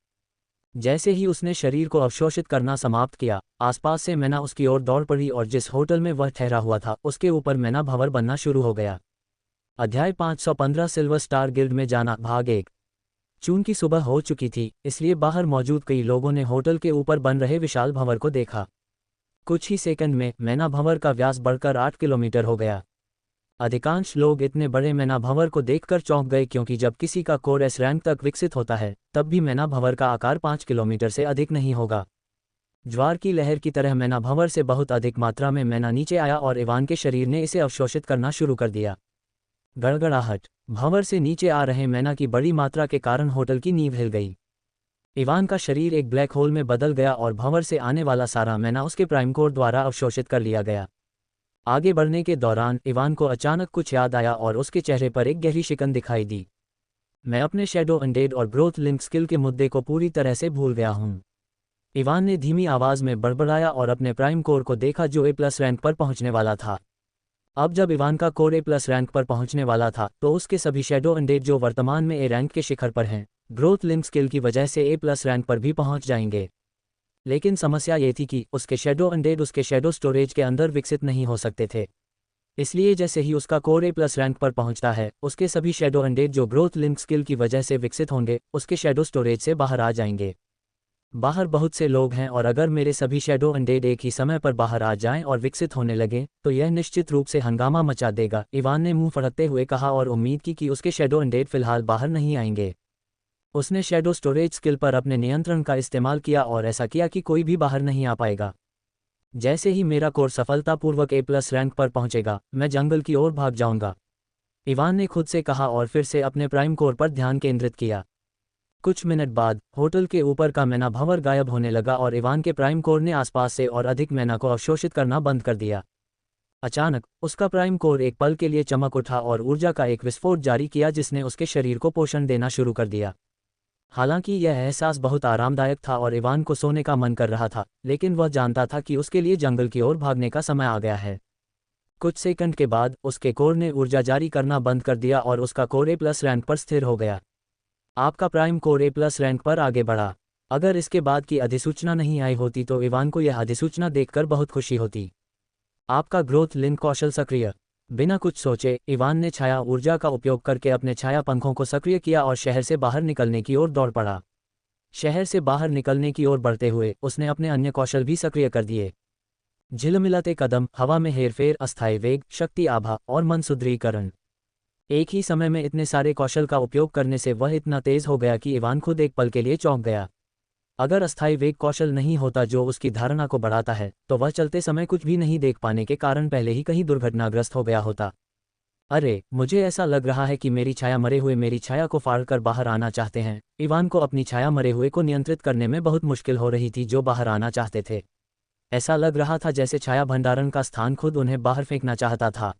जैसे ही उसने शरीर को अवशोषित करना समाप्त किया, आसपास से मैना उसकी ओर दौड़ पड़ी और जिस होटल में वह ठहरा हुआ था उसके ऊपर मैना भंवर बनना शुरू हो गया। अध्याय 515 सिल्वर स्टार गिल्ड में जाना भाग 1। चूंकि सुबह हो चुकी थी, इसलिए बाहर मौजूद कई लोगों ने होटल के ऊपर बन रहे विशाल भंवर को देखा। कुछ ही सेकंड में मैना भंवर का व्यास बढ़कर 8 किलोमीटर हो गया। अधिकांश लोग इतने बड़े मैना भंवर को देखकर चौंक गए क्योंकि जब किसी का कोर एस रैंक तक विकसित होता है तब भी मैना भंवर का आकार 5 किलोमीटर से अधिक नहीं होगा। ज्वार की लहर की तरह मैना भंवर से बहुत अधिक मात्रा में मैना नीचे आया और इवान के शरीर ने इसे अवशोषित करना शुरू कर दिया। गड़गड़ाहट। भंवर से नीचे आ रहे मैना की बड़ी मात्रा के कारण होटल की नींव हिल गई। इवान का शरीर एक ब्लैक होल में बदल गया और भंवर से आने वाला सारा मैना उसके प्राइम कोर द्वारा अवशोषित कर लिया गया। आगे बढ़ने के दौरान इवान को अचानक कुछ याद आया और उसके चेहरे पर एक गहरी शिकन दिखाई दी। मैं अपने शैडो अनडेड और ग्रोथ लिंक स्किल के मुद्दे को पूरी तरह से भूल गया हूँ। इवान ने धीमी आवाज़ में बड़बड़ाया और अपने प्राइम कोर को देखा जो A+ रैंक पर पहुंचने वाला था। अब जब इवान का कोर A+ रैंक पर पहुंचने वाला था तो उसके सभी शैडो अनडेड जो वर्तमान में A रैंक के शिखर पर हैं, ग्रोथ लिंक स्किल की वजह से A+ रैंक पर भी पहुंच जाएंगे। लेकिन समस्या ये थी कि उसके शैडो अनडेड उसके शैडो स्टोरेज के अंदर विकसित नहीं हो सकते थे। इसलिए जैसे ही उसका कोर A+ रैंक पर पहुंचता है, उसके सभी शैडो अनडेड जो ग्रोथ लिंक स्किल की वजह से विकसित होंगे, उसके शैडो स्टोरेज से बाहर आ जाएंगे। बाहर बहुत से लोग हैं और अगर मेरे सभी शैडो अनडेड एक ही समय पर बाहर आ जाएं और विकसित होने लगें, तो यह निश्चित रूप से हंगामा मचा देगा, इवान ने मुंह फड़कते हुए कहा और उम्मीद की कि उसके शैडो अनडेड फिलहाल बाहर नहीं आएंगे। उसने शैडो स्टोरेज स्किल पर अपने नियंत्रण का इस्तेमाल किया और ऐसा किया कि कोई भी बाहर नहीं आ पाएगा। जैसे ही मेरा कोर सफलतापूर्वक A+ रैंक पर पहुंचेगा, मैं जंगल की ओर भाग जाऊंगा, इवान ने खुद से कहा और फिर से अपने प्राइम कोर पर ध्यान केंद्रित किया। कुछ मिनट बाद होटल के ऊपर का मैना भंवर गायब होने लगा और इवान के प्राइम कोर ने आसपास से और अधिक मैना को अवशोषित करना बंद कर दिया। अचानक उसका प्राइम कोर एक पल के लिए चमक उठा और ऊर्जा का एक विस्फोट जारी किया जिसने उसके शरीर को पोषण देना शुरू कर दिया। हालांकि यह एहसास बहुत आरामदायक था और इवान को सोने का मन कर रहा था, लेकिन वह जानता था कि उसके लिए जंगल की ओर भागने का समय आ गया है। कुछ सेकंड के बाद उसके कोर ने ऊर्जा जारी करना बंद कर दिया और उसका कोर A+ रैंक पर स्थिर हो गया। आपका प्राइम कोर A+ रैंक पर आगे बढ़ा। अगर इसके बाद की अधिसूचना नहीं आई होती तो इवान को यह अधिसूचना देखकर बहुत खुशी होती। आपका ग्रोथ लिंक कौशल सक्रिय। बिना कुछ सोचे इवान ने छाया ऊर्जा का उपयोग करके अपने छाया पंखों को सक्रिय किया और शहर से बाहर निकलने की ओर दौड़ पड़ा। शहर से बाहर निकलने की ओर बढ़ते हुए उसने अपने अन्य कौशल भी सक्रिय कर दिए। झिलमिलाते कदम, हवा में हेरफेर, अस्थायी वेग, शक्ति आभा और मन सुदृढ़ीकरण। एक ही समय में इतने सारे कौशल का उपयोग करने से वह इतना तेज हो गया कि इवान खुद एक पल के लिए चौंक गया। अगर अस्थायी वेग कौशल नहीं होता जो उसकी धारणा को बढ़ाता है, तो वह चलते समय कुछ भी नहीं देख पाने के कारण पहले ही कहीं दुर्घटनाग्रस्त हो गया होता। अरे, मुझे ऐसा लग रहा है कि मेरी छाया मरे हुए मेरी छाया को फाड़कर बाहर आना चाहते हैं। इवान को अपनी छाया मरे हुए को नियंत्रित करने में बहुत मुश्किल हो रही थी जो बाहर आना चाहते थे। ऐसा लग रहा था जैसे छाया भंडारण का स्थान खुद उन्हें बाहर फेंकना चाहता था।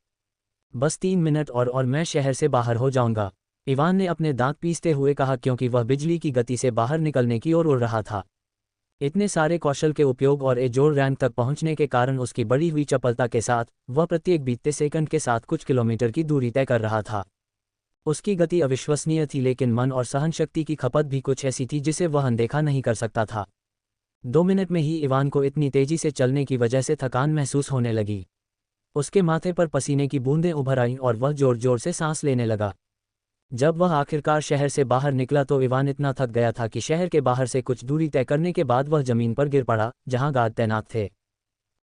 बस 3 मिनट और मैं शहर से बाहर हो जाऊंगा, इवान ने अपने दांत पीसते हुए कहा क्योंकि वह बिजली की गति से बाहर निकलने की ओर उड़ रहा था। इतने सारे कौशल के उपयोग और A+ रैंक तक पहुंचने के कारण उसकी बढ़ी हुई चपलता के साथ वह प्रत्येक बीतते सेकंड के साथ कुछ किलोमीटर की दूरी तय कर रहा था। उसकी गति अविश्वसनीय थी, लेकिन मन और सहन शक्ति की खपत भी कुछ ऐसी थी जिसे वह अनदेखा नहीं कर सकता था। 2 मिनट में ही इवान को इतनी तेजी से चलने की वजह से थकान महसूस होने लगी। उसके माथे पर पसीने की बूंदें उभर आईं और वह जोर जोर से सांस लेने लगा। जब वह आखिरकार शहर से बाहर निकला तो इवान इतना थक गया था कि शहर के बाहर से कुछ दूरी तय करने के बाद वह जमीन पर गिर पड़ा, जहां गार्ड तैनात थे।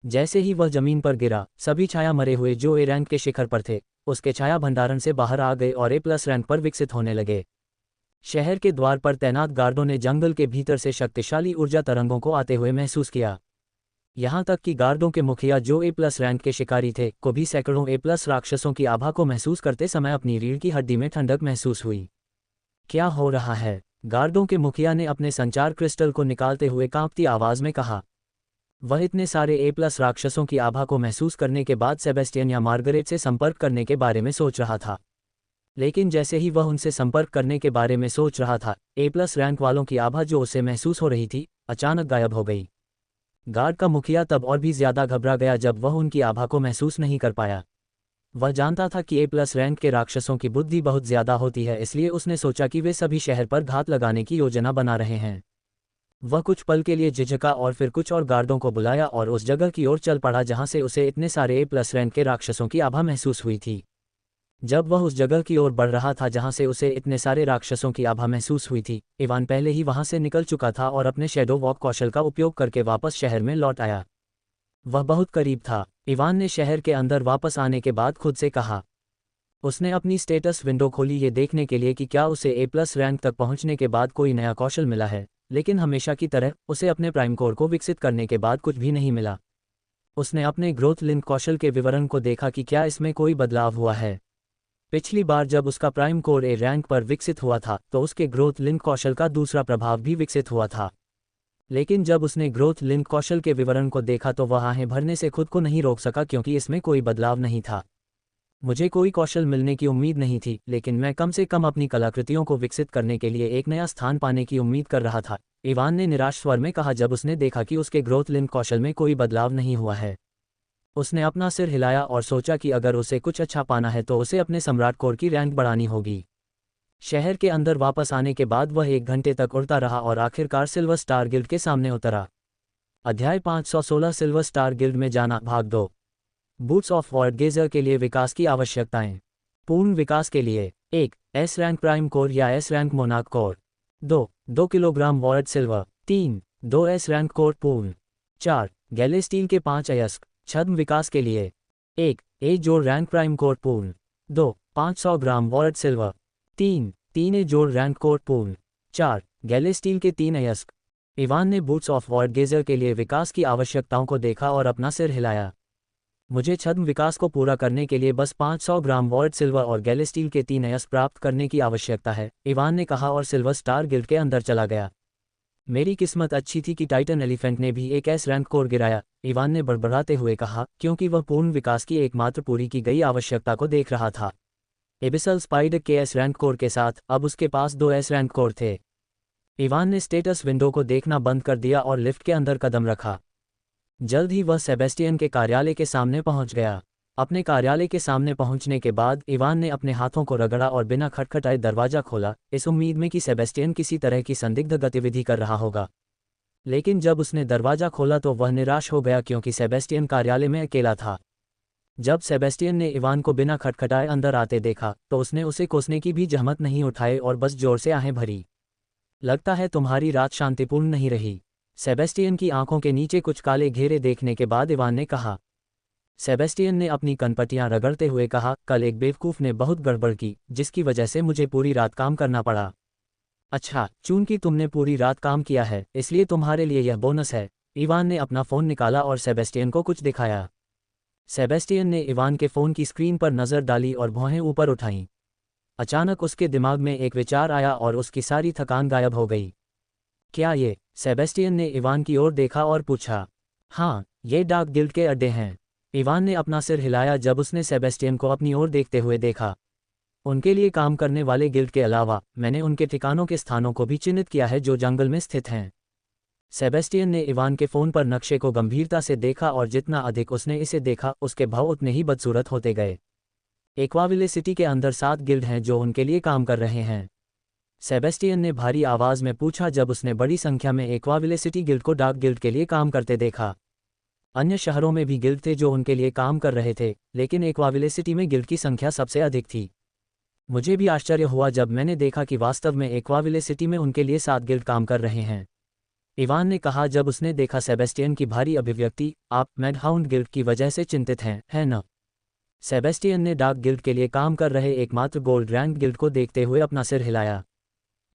जैसे ही वह जमीन पर गिरा, सभी छाया मरे हुए जो A रैंक के शिखर पर थे, उसके छाया भंडारण से बाहर आ गए और A+ रैंक पर विकसित होने लगे। शहर के द्वार पर तैनात गार्डों ने जंगल के भीतर से शक्तिशाली ऊर्जा तरंगों को आते हुए महसूस किया। यहाँ तक कि गार्डों के मुखिया जो A+ रैंक के शिकारी थे, को भी सैकड़ों A+ राक्षसों की आभा को महसूस करते समय अपनी रीढ़ की हड्डी में ठंडक महसूस हुई। क्या हो रहा है? गार्डों के मुखिया ने अपने संचार क्रिस्टल को निकालते हुए कांपती आवाज में कहा। वह इतने सारे A+ राक्षसों की आभा को महसूस करने के बाद सेबेस्टियन या मार्गरेट से संपर्क करने के बारे में सोच रहा था। लेकिन जैसे ही वह उनसे संपर्क करने के बारे में सोच रहा था, A+ रैंक वालों की आभा जो उसे महसूस हो रही थी, अचानक गायब हो गई। गार्ड का मुखिया तब और भी ज्यादा घबरा गया जब वह उनकी आभा को महसूस नहीं कर पाया। वह जानता था कि A+ रैंक के राक्षसों की बुद्धि बहुत ज्यादा होती है, इसलिए उसने सोचा कि वे सभी शहर पर घात लगाने की योजना बना रहे हैं। वह कुछ पल के लिए झिझका और फिर कुछ और गार्डों को बुलाया और उस जगह की ओर चल पड़ा जहां से उसे इतने सारे A+ रैंक के राक्षसों की आभा महसूस हुई थी। जब वह उस जगह की ओर बढ़ रहा था जहां से उसे इतने सारे राक्षसों की आभा महसूस हुई थी, इवान पहले ही वहां से निकल चुका था और अपने शैडो वॉक कौशल का उपयोग करके वापस शहर में लौट आया। वह बहुत करीब था। इवान ने शहर के अंदर वापस आने के बाद खुद से कहा। उसने अपनी स्टेटस विंडो खोली ये देखने के लिए कि क्या उसे A+ रैंक तक पहुंचने के बाद कोई नया कौशल मिला है, लेकिन हमेशा की तरह उसे अपने प्राइम कोर को विकसित करने के बाद कुछ भी नहीं मिला। उसने अपने ग्रोथ लिंक कौशल के विवरण को देखा कि क्या इसमें कोई बदलाव हुआ है। पिछली बार जब उसका प्राइम कोर ए रैंक पर विकसित हुआ था तो उसके ग्रोथ लिंक कौशल का दूसरा प्रभाव भी विकसित हुआ था। लेकिन जब उसने ग्रोथ लिंक कौशल के विवरण को देखा तो वह आहें भरने से खुद को नहीं रोक सका क्योंकि इसमें कोई बदलाव नहीं था। मुझे कोई कौशल मिलने की उम्मीद नहीं थी, लेकिन मैं कम से कम अपनी कलाकृतियों को विकसित करने के लिए एक नया स्थान पाने की उम्मीद कर रहा था, इवान ने निराश स्वर में कहा जब उसने देखा कि उसके ग्रोथ लिंक कौशल में कोई बदलाव नहीं हुआ है। उसने अपना सिर हिलाया और सोचा कि अगर उसे कुछ अच्छा पाना है तो उसे अपने सम्राट कोर की रैंक बढ़ानी होगी। शहर के अंदर वापस आने के बाद वह 1 घंटे तक उड़ता रहा और आखिरकार सिल्वर स्टार गिल्ड के सामने उतरा। अध्याय 516 सिल्वर स्टार गिल्ड में जाना भाग 2। बूट्स ऑफ वॉर्ड गेजर के लिए विकास की आवश्यकताएं। पूर्ण विकास के लिए 1. एस रैंक प्राइम कोर या S rank monarch core. 2 kilogram ward silver. 3. 2 S rank core पूर्ण। 4. गैले स्टील के 5 अयस्क। छद्म विकास के लिए 1. ए जोड़ रैंक प्राइम कोर पूर्ण। 2. 500 ग्राम वॉर्ड सिल्वर। 3 ए जोड़ रैंक कोर पूर्ण। 4. गैले स्टील के 3 अयस्क। इवान ने बूट्स ऑफ वॉर्ड गेजर के लिए विकास की आवश्यकताओं को देखा और अपना सिर हिलाया। मुझे छद्म विकास को पूरा करने के लिए बस 500 ग्राम वॉर्ड सिल्वर और गैले स्टील के 3 अयस्क प्राप्त करने की आवश्यकता है, इवान ने कहा और सिल्वर स्टार गिल्ड के अंदर चला गया। मेरी किस्मत अच्छी थी कि टाइटन एलिफेंट ने भी एक एस रैंक कोर गिराया, इवान ने बड़बड़ाते हुए कहा, क्योंकि वह पूर्ण विकास की एकमात्र पूरी की गई आवश्यकता को देख रहा था। एबिसल स्पाइडर के एस रैंक कोर के साथ अब उसके पास 2 एस रैंक कोर थे। इवान ने स्टेटस विंडो को देखना बंद कर दिया और लिफ्ट के अंदर कदम रखा। जल्द ही वह सेबेस्टियन के कार्यालय के सामने पहुंच गया। अपने कार्यालय के सामने पहुंचने के बाद इवान ने अपने हाथों को रगड़ा और बिना खटखटाए दरवाजा खोला, इस उम्मीद में कि सेबेस्टियन किसी तरह की संदिग्ध गतिविधि कर रहा होगा। लेकिन जब उसने दरवाजा खोला तो वह निराश हो गया क्योंकि सेबेस्टियन कार्यालय में अकेला था। जब सेबेस्टियन ने इवान को बिना खटखटाए अंदर आते देखा तो उसने उसे कोसने की भी जहमत नहीं उठाई और बस जोर से आहें भरी। लगता है तुम्हारी रात शांतिपूर्ण नहीं रही, सेबेस्टियन की आंखों के नीचे कुछ काले घेरे देखने के बाद इवान ने कहा। सेबेस्टियन ने अपनी कनपटियां रगड़ते हुए कहा, कल एक बेवकूफ़ ने बहुत गड़बड़ की जिसकी वजह से मुझे पूरी रात काम करना पड़ा। अच्छा, चूंकि तुमने पूरी रात काम किया है इसलिए तुम्हारे लिए यह बोनस है। इवान ने अपना फ़ोन निकाला और सेबेस्टियन को कुछ दिखाया। सेबेस्टियन ने इवान के फ़ोन की स्क्रीन पर नज़र डाली और भौहें ऊपर उठाईं। अचानक उसके दिमाग में एक विचार आया और उसकी सारी थकान गायब हो गई। क्या ये? सेबेस्टियन ने इवान की ओर देखा और पूछा। हाँ, ये डार्क गिल्ड के अड्डे हैं। इवान ने अपना सिर हिलाया जब उसने सेबेस्टियन को अपनी ओर देखते हुए देखा। उनके लिए काम करने वाले गिल्ड के अलावा मैंने उनके ठिकानों के स्थानों को भी चिन्हित किया है जो जंगल में स्थित हैं। सेबेस्टियन ने इवान के फ़ोन पर नक्शे को गंभीरता से देखा और जितना अधिक उसने इसे देखा उसके भाव उतने ही बदसूरत होते गए। एक्वाविले सिटी के अंदर 7 गिल्ड हैं जो उनके लिए काम कर रहे हैं। सेबेस्टियन ने भारी आवाज़ में पूछा जब उसने बड़ी संख्या में एक्वाविले सिटी गिल्ड को डार्क गिल्ड के लिए काम करते देखा। अन्य शहरों में भी गिल्ड थे जो उनके लिए काम कर रहे थे, लेकिन एक्वाविले सिटी में गिल्ड की संख्या सबसे अधिक थी। मुझे भी आश्चर्य हुआ जब मैंने देखा कि वास्तव में एक्वाविले सिटी में उनके लिए 7 गिल्ड काम कर रहे हैं, इवान ने कहा जब उसने देखा सेबेस्टियन की भारी अभिव्यक्ति। आप मैडहाउंड गिल्ड की वजह से चिंतित हैं, है न? सेबेस्टियन ने डार्क गिल्ड के लिए काम कर रहे एकमात्र गोल्ड रैंक गिल्ड को देखते हुए अपना सिर हिलाया।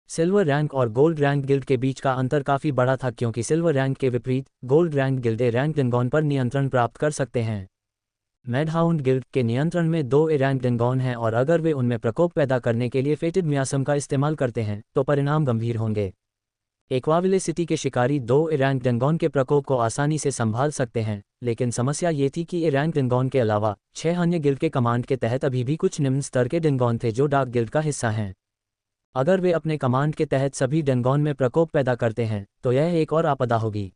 सिल्वर रैंक और गोल्ड रैंक गिल्ड के बीच का अंतर काफ़ी बड़ा था क्योंकि सिल्वर रैंक के विपरीत gold rank guild A rank डिंगॉन पर नियंत्रण प्राप्त कर सकते हैं। मैडहाउंड गिल्ड के नियंत्रण में 2 ए रैंक डिंगॉन हैं और अगर वे उनमें प्रकोप पैदा करने के लिए फेटेड मियासम का इस्तेमाल करते हैं तो परिणाम गंभीर होंगे। एक्वाविले सिटी के शिकारी 2 ए रैंक डिंगॉन के प्रकोप को आसानी से संभाल सकते हैं, लेकिन समस्या ये थी कि ए रैंक डिंगॉन के अलावा 6 अन्य गिल्ड के कमांड के तहत अभी भी कुछ निम्न स्तर के डिंगॉन थे जो डार्क गिल्ड का हिस्सा हैं। अगर वे अपने कमांड के तहत सभी डिंगॉन में प्रकोप पैदा करते हैं तो यह एक और आपदा होगी।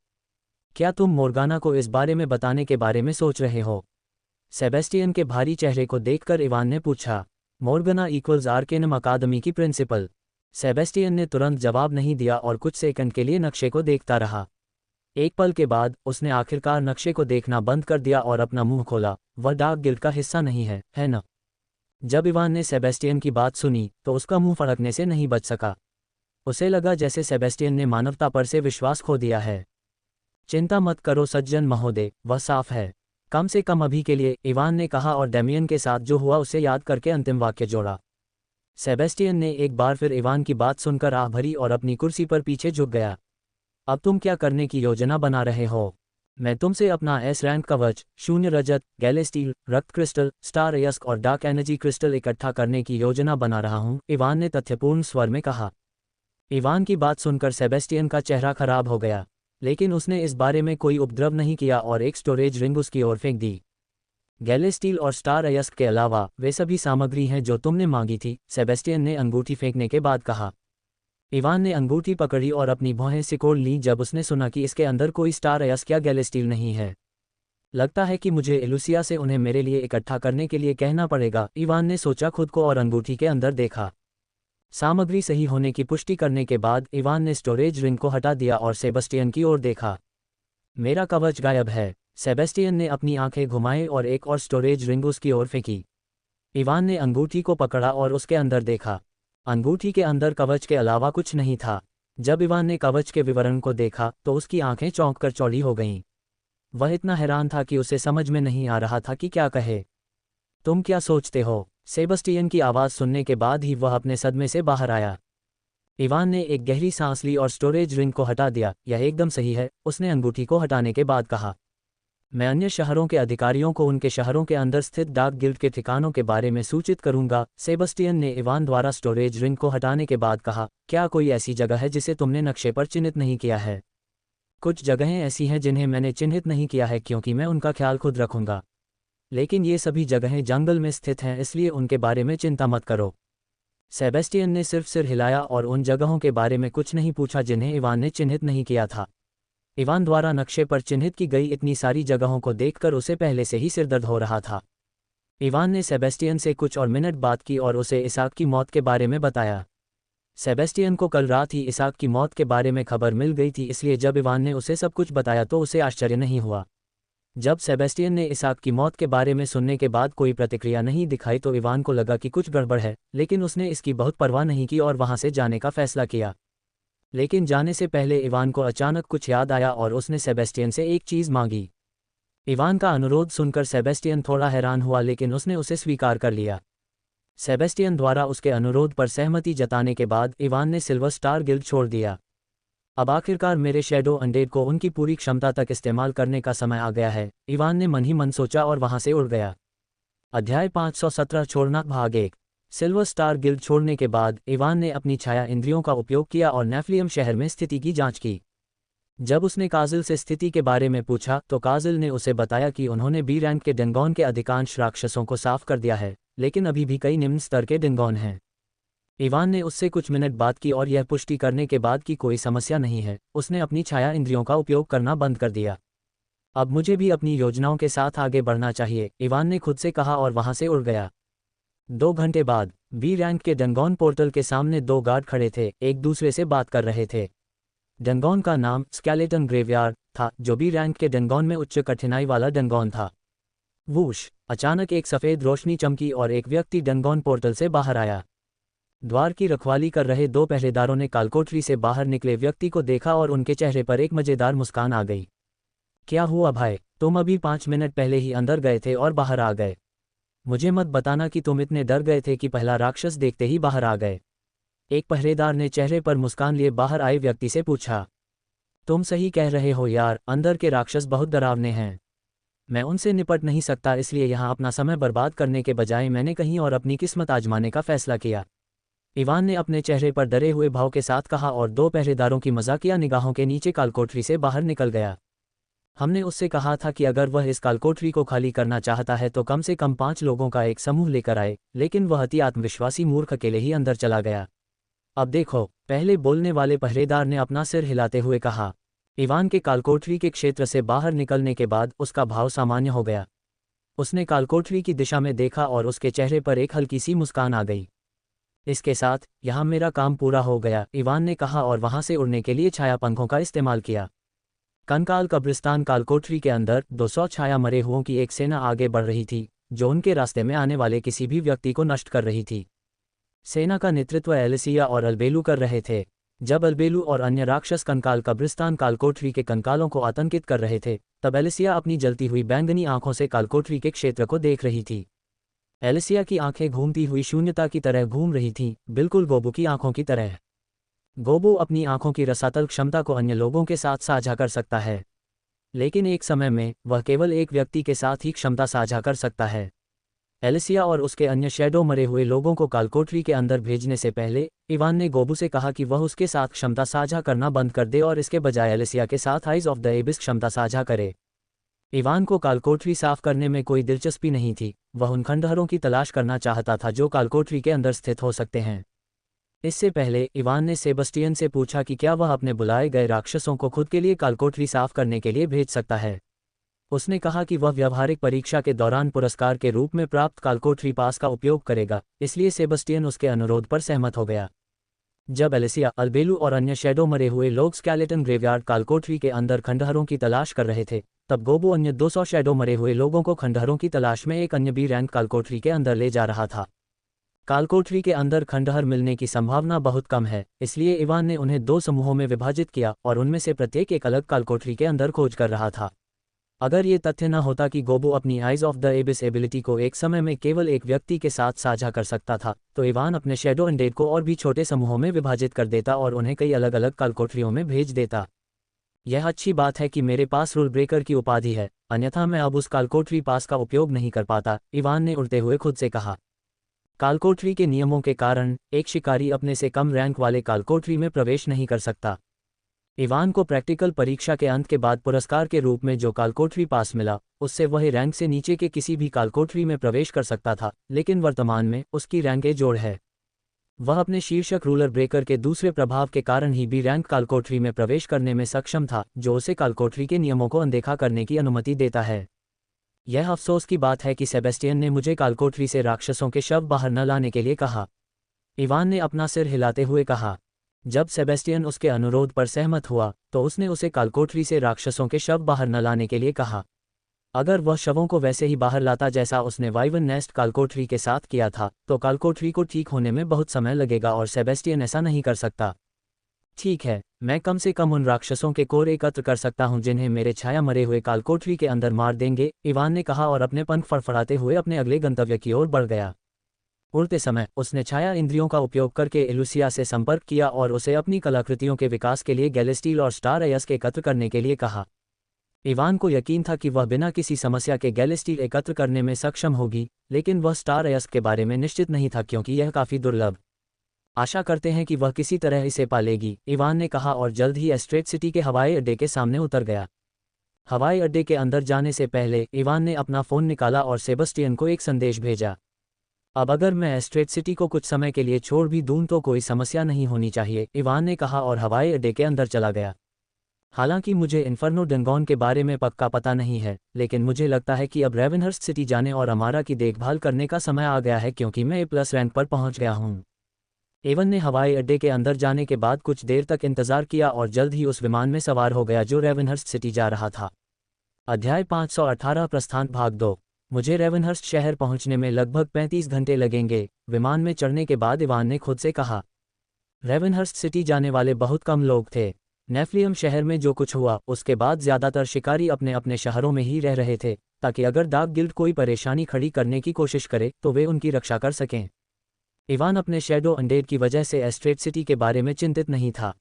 क्या तुम मोर्गाना को इस बारे में बताने के बारे में सोच रहे हो? सेबेस्टियन के भारी चेहरे को देखकर इवान ने पूछा। मोर्गाना इक्वल्स आर्केनम अकादमी की प्रिंसिपल। सेबेस्टियन ने तुरंत जवाब नहीं दिया और कुछ सेकंड के लिए नक्शे को देखता रहा। एक पल के बाद उसने आखिरकार नक्शे को देखना बंद कर दिया और अपना मुंह खोला। वह डार्क गिल्ड का हिस्सा नहीं है न? जब इवान ने सेबेस्टियन की बात सुनी तो उसका मुंह फड़कने से नहीं बच सका। उसे लगा जैसे सेबेस्टियन ने मानवता पर से विश्वास खो दिया है। चिंता मत करो सज्जन महोदय, वह साफ है। कम से कम अभी के लिए, इवान ने कहा और डेमियन के साथ जो हुआ उसे याद करके अंतिम वाक्य जोड़ा। सेबेस्टियन ने एक बार फिर इवान की बात सुनकर आह भरी और अपनी कुर्सी पर पीछे झुक गया। अब तुम क्या करने की योजना बना रहे हो? मैं तुमसे अपना एस रैंक कवच, शून्य रजत, गैले स्टील, रक्त क्रिस्टल, स्टार अयस्क और डार्क एनर्जी क्रिस्टल इकट्ठा करने की योजना बना रहा हूँ, इवान ने तथ्यपूर्ण स्वर में कहा। इवान की बात सुनकर सेबेस्टियन का चेहरा खराब हो गया, लेकिन उसने इस बारे में कोई उपद्रव नहीं किया और एक स्टोरेज रिंग उसकी ओर फेंक दी। गैले स्टील और स्टार अयस्क के अलावा वे सभी सामग्री हैं जो तुमने मांगी थी, सेबेस्टियन ने अंगूठी फेंकने के बाद कहा। इवान ने अंगूठी पकड़ी और अपनी भौहें सिकोड़ लीं जब उसने सुना कि इसके अंदर कोई स्टार अयस्क या गैले स्टील नहीं है। लगता है कि मुझे एलुसिया से उन्हें मेरे लिए इकट्ठा करने के लिए कहना पड़ेगा, इवान ने सोचा खुद को और अंगूठी के अंदर देखा। सामग्री सही होने की पुष्टि करने के बाद इवान ने स्टोरेज रिंग को हटा दिया और सेबेस्टियन की ओर देखा। मेरा कवच गायब है। सेबेस्टियन ने अपनी आंखें घुमाई और एक और स्टोरेज रिंग उसकी ओर फेंकी। इवान ने अंगूठी को पकड़ा और उसके अंदर देखा। अंगूठी के अंदर कवच के अलावा कुछ नहीं था। जब इवान ने कवच के विवरण को देखा तो उसकी आंखें चौंक कर चौड़ी हो गईं। वह इतना हैरान था कि उसे समझ में नहीं आ रहा था कि क्या कहे। तुम क्या सोचते हो? सेबेस्टियन की आवाज़ सुनने के बाद ही वह अपने सदमे से बाहर आया। इवान ने एक गहरी सांस ली और स्टोरेज रिंग को हटा दिया। यह एकदम सही है, उसने अंगूठी को हटाने के बाद कहा। मैं अन्य शहरों के अधिकारियों को उनके शहरों के अंदर स्थित डार्क गिल्ड के ठिकानों के बारे में सूचित करूंगा, सेबेस्टियन ने इवान द्वारा स्टोरेज रिंग को हटाने के बाद कहा। क्या कोई ऐसी जगह है जिसे तुमने नक्शे पर चिन्हित नहीं किया है? कुछ जगहें ऐसी हैं जिन्हें मैंने चिन्हित नहीं किया है क्योंकि मैं उनका ख्याल खुद रखूंगा, लेकिन ये सभी जगहें जंगल में स्थित हैं, इसलिए उनके बारे में चिंता मत करो। सेबेस्टियन ने सिर्फ सिर हिलाया और उन जगहों के बारे में कुछ नहीं पूछा जिन्हें इवान ने चिन्हित नहीं किया था। इवान द्वारा नक्शे पर चिन्हित की गई इतनी सारी जगहों को देखकर उसे पहले से ही सिरदर्द हो रहा था। इवान ने सेबेस्टियन से कुछ और मिनट बात की और उसे इसाक की मौत के बारे में बताया। सेबेस्टियन को कल रात ही इसाक की मौत के बारे में खबर मिल गई थी, इसलिए जब इवान ने उसे सब कुछ बताया तो उसे आश्चर्य नहीं हुआ। जब सेबेस्टियन ने इसाक की मौत के बारे में सुनने के बाद कोई प्रतिक्रिया नहीं दिखाई तो इवान को लगा कि कुछ गड़बड़ है, लेकिन उसने इसकी बहुत परवाह नहीं की और वहां से जाने का फैसला किया। लेकिन जाने से पहले इवान को अचानक कुछ याद आया और उसने सेबेस्टियन से एक चीज़ मांगी। इवान का अनुरोध सुनकर सेबेस्टियन थोड़ा हैरान हुआ, लेकिन उसने उसे स्वीकार कर लिया। सेबेस्टियन द्वारा उसके अनुरोध पर सहमति जताने के बाद इवान ने सिल्वर स्टार गिल्ड छोड़ दिया। अब आखिरकार मेरे शैडो अनडेड को उनकी पूरी क्षमता तक इस्तेमाल करने का समय आ गया है, इवान ने मन ही मन सोचा और वहां से उड़ गया। अध्याय 517 छोड़ना भाग 1। सिल्वर स्टार गिल्ड छोड़ने के बाद इवान ने अपनी छाया इंद्रियों का उपयोग किया और नेफ्लियम शहर में स्थिति की जांच की। जब उसने काजिल से स्थिति के बारे में पूछा तो काजिल ने उसे बताया कि उन्होंने बी रैंक के डेंगॉन के अधिकांश राक्षसों को साफ कर दिया है, लेकिन अभी भी कई निम्न स्तर के डेंगॉन हैं। इवान ने उससे कुछ मिनट बात की और यह पुष्टि करने के बाद कि कोई समस्या नहीं है, उसने अपनी छाया इंद्रियों का उपयोग करना बंद कर दिया। अब मुझे भी अपनी योजनाओं के साथ आगे बढ़ना चाहिए, इवान ने खुद से कहा और वहां से उड़ गया। 2 घंटे बाद बी रैंक के डेंगॉन पोर्टल के सामने 2 गार्ड खड़े थे, एक दूसरे से बात कर रहे थे। डेंगॉन का नाम स्केलेटन ग्रेवयार्ड था, जो बी रैंक के डेंगॉन में उच्च कठिनाई वाला डेंगॉन था। वूश! अचानक एक सफ़ेद रोशनी चमकी और एक व्यक्ति डेंगॉन पोर्टल से बाहर आया। द्वार की रखवाली कर रहे 2 पहरेदारों ने कालकोठरी से बाहर निकले व्यक्ति को देखा और उनके चेहरे पर एक मजेदार मुस्कान आ गई। क्या हुआ भाई, तुम अभी 5 मिनट पहले ही अंदर गए थे और बाहर आ गए। मुझे मत बताना कि तुम इतने डर गए थे कि पहला राक्षस देखते ही बाहर आ गए। एक पहरेदार ने चेहरे पर मुस्कान लिए बाहर आए व्यक्ति से पूछा। तुम सही कह रहे हो यार, अंदर के राक्षस बहुत डरावने हैं। मैं उनसे निपट नहीं सकता, इसलिए यहाँ अपना समय बर्बाद करने के बजाय मैंने कहीं और अपनी किस्मत आजमाने का फैसला किया। इवान ने अपने चेहरे पर डरे हुए भाव के साथ कहा और 2 पहरेदारों की मजाकिया निगाहों के नीचे कालकोठरी से बाहर निकल गया। हमने उससे कहा था कि अगर वह इस कालकोठरी को खाली करना चाहता है तो कम से कम 5 लोगों का एक समूह लेकर आए, लेकिन वह अति आत्मविश्वासी मूर्ख अकेले ही अंदर चला गया। अब देखो, पहले बोलने वाले पहरेदार ने अपना सिर हिलाते हुए कहा। इवान के कालकोठरी के क्षेत्र से बाहर निकलने के बाद उसका भाव सामान्य हो गया। उसने कालकोठरी की दिशा में देखा और उसके चेहरे पर एक हल्की सी मुस्कान आ गई। इसके साथ यहाँ मेरा काम पूरा हो गया, इवान ने कहा और वहां से उड़ने के लिए छाया पंखों का इस्तेमाल किया। कंकाल कब्रिस्तान कालकोठरी के अंदर 200 छाया मरे हुओं की एक सेना आगे बढ़ रही थी, जो उनके रास्ते में आने वाले किसी भी व्यक्ति को नष्ट कर रही थी। सेना का नेतृत्व एलिसिया और अल्बेलू कर रहे थे। जब अल्बेलू और अन्य राक्षस कंकाल कब्रिस्तान कालकोठरी के कंकालों को आतंकित कर रहे थे, तब एलिसिया अपनी जलती हुई बैंगनी आंखों से कालकोठरी के क्षेत्र को देख रही थी। एलिसिया की आंखें घूमती हुई शून्यता की तरह घूम रही थीं, बिल्कुल गोबू की आंखों की तरह। गोबू अपनी आंखों की रसातल क्षमता को अन्य लोगों के साथ साझा कर सकता है। लेकिन एक समय में वह केवल एक व्यक्ति के साथ ही क्षमता साझा कर सकता है। एलिसिया और उसके अन्य शैडो मरे हुए लोगों को कालकोठरी के अंदर भेजने से पहले इवान ने गोबू से कहा कि वह उसके साथ क्षमता साझा करना बंद कर दे और इसके बजाय एलिसिया के साथ आइज ऑफ द एबिस क्षमता साझा करे। इवान को कालकोठरी साफ करने में कोई दिलचस्पी नहीं थी, वह उन खंडहरों की तलाश करना चाहता था जो कालकोठरी के अंदर स्थित हो सकते हैं। इससे पहले इवान ने सेबस्टियन से पूछा कि क्या वह अपने बुलाए गए राक्षसों को खुद के लिए कालकोठरी साफ करने के लिए भेज सकता है। उसने कहा कि वह व्यावहारिक परीक्षा के दौरान पुरस्कार के रूप में प्राप्त कालकोठरी पास का उपयोग करेगा, इसलिए सेबस्टियन उसके अनुरोध पर सहमत हो गया। जब एलिसिया, अल्बेलू और अन्य शैडो मरे हुए लोग स्केलेटन ग्रेवयार्ड कालकोठरी के अंदर खंडहरों की तलाश कर रहे थे, तब गोबू अन्य 200 शैडो मरे हुए लोगों को खंडहरों की तलाश में एक अन्य बी रैंक कालकोठरी के अंदर ले जा रहा था। कालकोठरी के अंदर खंडहर मिलने की संभावना बहुत कम है, इसलिए इवान ने उन्हें 2 समूहों में विभाजित किया और उनमें से प्रत्येक एक अलग कालकोठरी के अंदर खोज कर रहा था। अगर ये तथ्य न होता कि गोबू अपनी आइज ऑफ द एबिस एबिलिटी को एक समय में केवल एक व्यक्ति के साथ साझा कर सकता था, तो इवान अपने शैडो अनडेड को और भी छोटे समूहों में विभाजित कर देता और उन्हें कई अलग अलग कालकोठरियों में भेज देता। यह अच्छी बात है कि मेरे पास रूल ब्रेकर की उपाधि है, अन्यथा मैं अब उस कालकोठरी पास का उपयोग नहीं कर पाता, इवान ने उड़ते हुए खुद से कहा। कालकोठरी के नियमों के कारण एक शिकारी अपने से कम रैंक वाले कालकोठरी में प्रवेश नहीं कर सकता। इवान को प्रैक्टिकल परीक्षा के अंत के बाद पुरस्कार के रूप में जो कालकोठरी पास मिला, उससे वह रैंक से नीचे के किसी भी कालकोठरी में प्रवेश कर सकता था, लेकिन वर्तमान में उसकी रैंक ए जोड़ है। वह अपने शीर्षक रूलर ब्रेकर के दूसरे प्रभाव के कारण ही बी रैंक कालकोठरी में प्रवेश करने में सक्षम था, जो उसे कालकोठरी के नियमों को अनदेखा करने की अनुमति देता है। यह अफसोस की बात है कि सेबेस्टियन ने मुझे कालकोठरी से राक्षसों के शव बाहर न लाने के लिए कहा। इवान ने अपना सिर हिलाते हुए कहा। जब सेबेस्टियन उसके अनुरोध पर सहमत हुआ, तो उसने उसे कालकोठरी से राक्षसों के शव बाहर न लाने के लिए कहा। अगर वह शवों को वैसे ही बाहर लाता जैसा उसने वाइवन नेस्ट कालकोठरी के साथ किया था, तो कालकोठरी को ठीक होने में बहुत समय लगेगा और सेबेस्टियन ऐसा नहीं कर सकता। ठीक है, मैं कम से कम उन राक्षसों के कोर एकत्र कर सकता हूं जिन्हें मेरे छाया मरे हुए कालकोठरी के अंदर मार देंगे, इवान ने कहा और अपने पंख फड़फड़ाते हुए अपने अगले गंतव्य की ओर बढ़ गया। उड़ते समय उसने छाया इंद्रियों का उपयोग करके एलुसिया से संपर्क किया और उसे अपनी कलाकृतियों के विकास के लिए गैलेस्टील और स्टार अयस्क एकत्र करने के लिए कहा। इवान को यकीन था कि वह बिना किसी समस्या के गैलेस्टील एकत्र करने में सक्षम होगी, लेकिन वह स्टार अयस्क के बारे में निश्चित नहीं था क्योंकि यह काफ़ी दुर्लभ। आशा करते हैं कि वह किसी तरह इसे पालेगी, इवान ने कहा और जल्द ही एस्ट्रेट सिटी के हवाई अड्डे के सामने उतर गया। हवाई अड्डे के अंदर जाने से पहले इवान ने अपना फ़ोन निकाला और सेबस्टियन को एक संदेश भेजा। अब अगर मैं एस्ट्रेट सिटी को कुछ समय के लिए छोड़ भी दूं तो कोई समस्या नहीं होनी चाहिए, इवान ने कहा और हवाई अड्डे के अंदर चला गया। हालांकि मुझे इन्फर्नो डंगॉन के बारे में पक्का पता नहीं है, लेकिन मुझे लगता है कि अब रेवेनहर्स्ट सिटी जाने और अमारा की देखभाल करने का समय आ गया है क्योंकि मैं ए+ रैंक पर पहुंच गया हूं। एवन ने हवाई अड्डे के अंदर जाने के बाद कुछ देर तक इंतजार किया और जल्द ही उस विमान में सवार हो गया जो रेवेनहर्स्ट सिटी जा रहा था। अध्याय 518 प्रस्थान भाग 2। मुझे रेवेनहर्स्ट शहर पहुंचने में लगभग 35 घंटे लगेंगे, विमान में चढ़ने के बाद इवान ने खुद से कहा। रेवेनहर्स्ट सिटी जाने वाले बहुत कम लोग थे। नेफ्लियम शहर में जो कुछ हुआ उसके बाद ज़्यादातर शिकारी अपने अपने शहरों में ही रह रहे थे, ताकि अगर डार्क गिल्ड कोई परेशानी खड़ी करने की कोशिश करे तो वे उनकी रक्षा कर सकें। इवान अपने शैडो अनडेड की वजह से एस्ट्रेट सिटी के बारे में चिंतित नहीं था।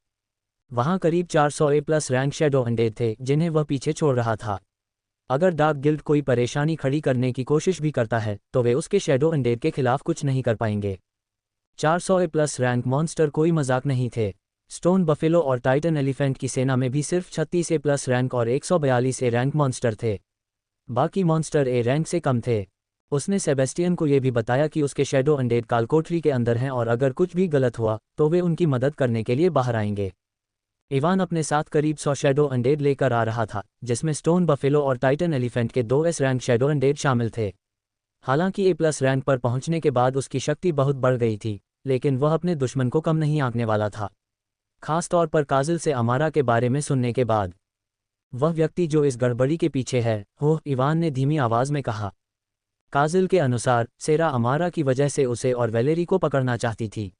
वहाँ करीब 400 ए+ रैंक शैडो अनडेड थे जिन्हें वह पीछे छोड़ रहा था। अगर डार्क गिल्ड कोई परेशानी खड़ी करने की कोशिश भी करता है तो वे उसके शैडो अनडेड के खिलाफ कुछ नहीं कर पाएंगे। 400 ए+ रैंक मॉन्स्टर कोई मजाक नहीं थे। स्टोन बफेलो और टाइटन एलिफेंट की सेना में भी सिर्फ 36 ए+ रैंक और 142 ए रैंक मॉन्स्टर थे। बाकी मॉन्स्टर ए रैंक से कम थे। उसने सेबेस्टियन को यह भी बताया कि उसके शैडो अनडेड कालकोठरी के अंदर हैं और अगर कुछ भी गलत हुआ तो वे उनकी मदद करने के लिए बाहर आएंगे। इवान अपने साथ करीब 100 शैडो अनडेड लेकर आ रहा था, जिसमें स्टोन बफेलो और टाइटन एलिफेंट के 2 एस रैंक शैडो अनडेड शामिल थे। हालांकि ए+ रैंक पर पहुंचने के बाद उसकी शक्ति बहुत बढ़ गई थी, लेकिन वह अपने दुश्मन को कम नहीं आंकने वाला था, खास तौर पर काजिल से अमारा के बारे में सुनने के बाद। वह व्यक्ति जो इस गड़बड़ी के पीछे है, हो, इवान ने धीमी आवाज़ में कहा। काजिल के अनुसार सेरा अमारा की वजह से उसे और वेलेरी को पकड़ना चाहती थी।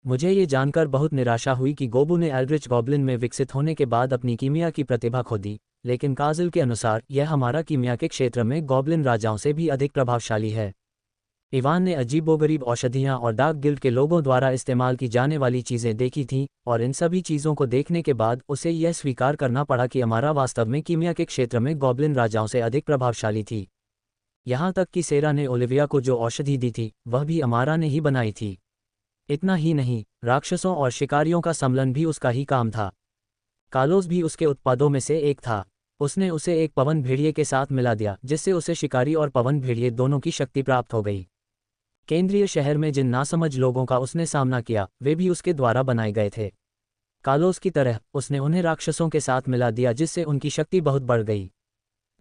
मुझे ये जानकर बहुत निराशा हुई कि गोबू ने एल्ड्रिच गॉब्लिन में विकसित होने के बाद अपनी कीमिया की प्रतिभा खो दी, लेकिन काजिल के अनुसार यह हमारा कीमिया के क्षेत्र में गॉब्लिन राजाओं से भी अधिक प्रभावशाली है। इवान ने अजीबोगरीब औषधियाँ और डार्क गिल्ड के लोगों द्वारा इस्तेमाल की जाने वाली चीज़ें देखी थीं, और इन सभी चीज़ों को देखने के बाद उसे यह स्वीकार करना पड़ा कि अमारा वास्तव में कीमिया के क्षेत्र में गॉब्लिन राजाओं से अधिक प्रभावशाली थी। यहाँ तक कि सेरा ने ओलिविया को जो औषधि दी थी वह भी अमारा ने ही बनाई थी। इतना ही नहीं, राक्षसों और शिकारियों का सम्मिलन भी उसका ही काम था। कालोस भी उसके उत्पादों में से एक था। उसने उसे एक पवन भेड़िए के साथ मिला दिया, जिससे उसे शिकारी और पवन भेड़िए दोनों की शक्ति प्राप्त हो गई। केंद्रीय शहर में जिन नासमझ लोगों का उसने सामना किया वे भी उसके द्वारा बनाए गए थे। कालोस की तरह उसने उन्हें राक्षसों के साथ मिला दिया, जिससे उनकी शक्ति बहुत बढ़ गई।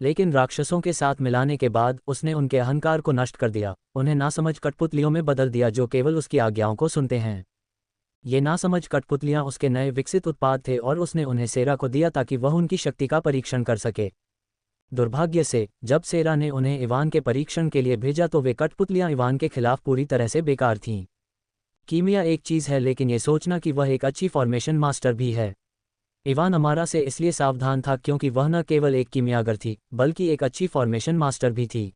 लेकिन राक्षसों के साथ मिलाने के बाद उसने उनके अहंकार को नष्ट कर दिया, उन्हें नासमझ कठपुतलियों में बदल दिया जो केवल उसकी आज्ञाओं को सुनते हैं। ये नासमझ कठपुतलियां उसके नए विकसित उत्पाद थे और उसने उन्हें सेरा को दिया ताकि वह उनकी शक्ति का परीक्षण कर सके। दुर्भाग्य से जब सेरा ने उन्हें इवान के परीक्षण के लिए भेजा तो वे कठपुतलियां इवान के खिलाफ पूरी तरह से बेकार थीं। कीमिया एक चीज़ है, लेकिन ये सोचना कि वह एक अच्छी फॉर्मेशन मास्टर भी है। इवान अमारा से इसलिए सावधान था क्योंकि वह न केवल एक कीमियागर थी बल्कि एक अच्छी फॉर्मेशन मास्टर भी थी।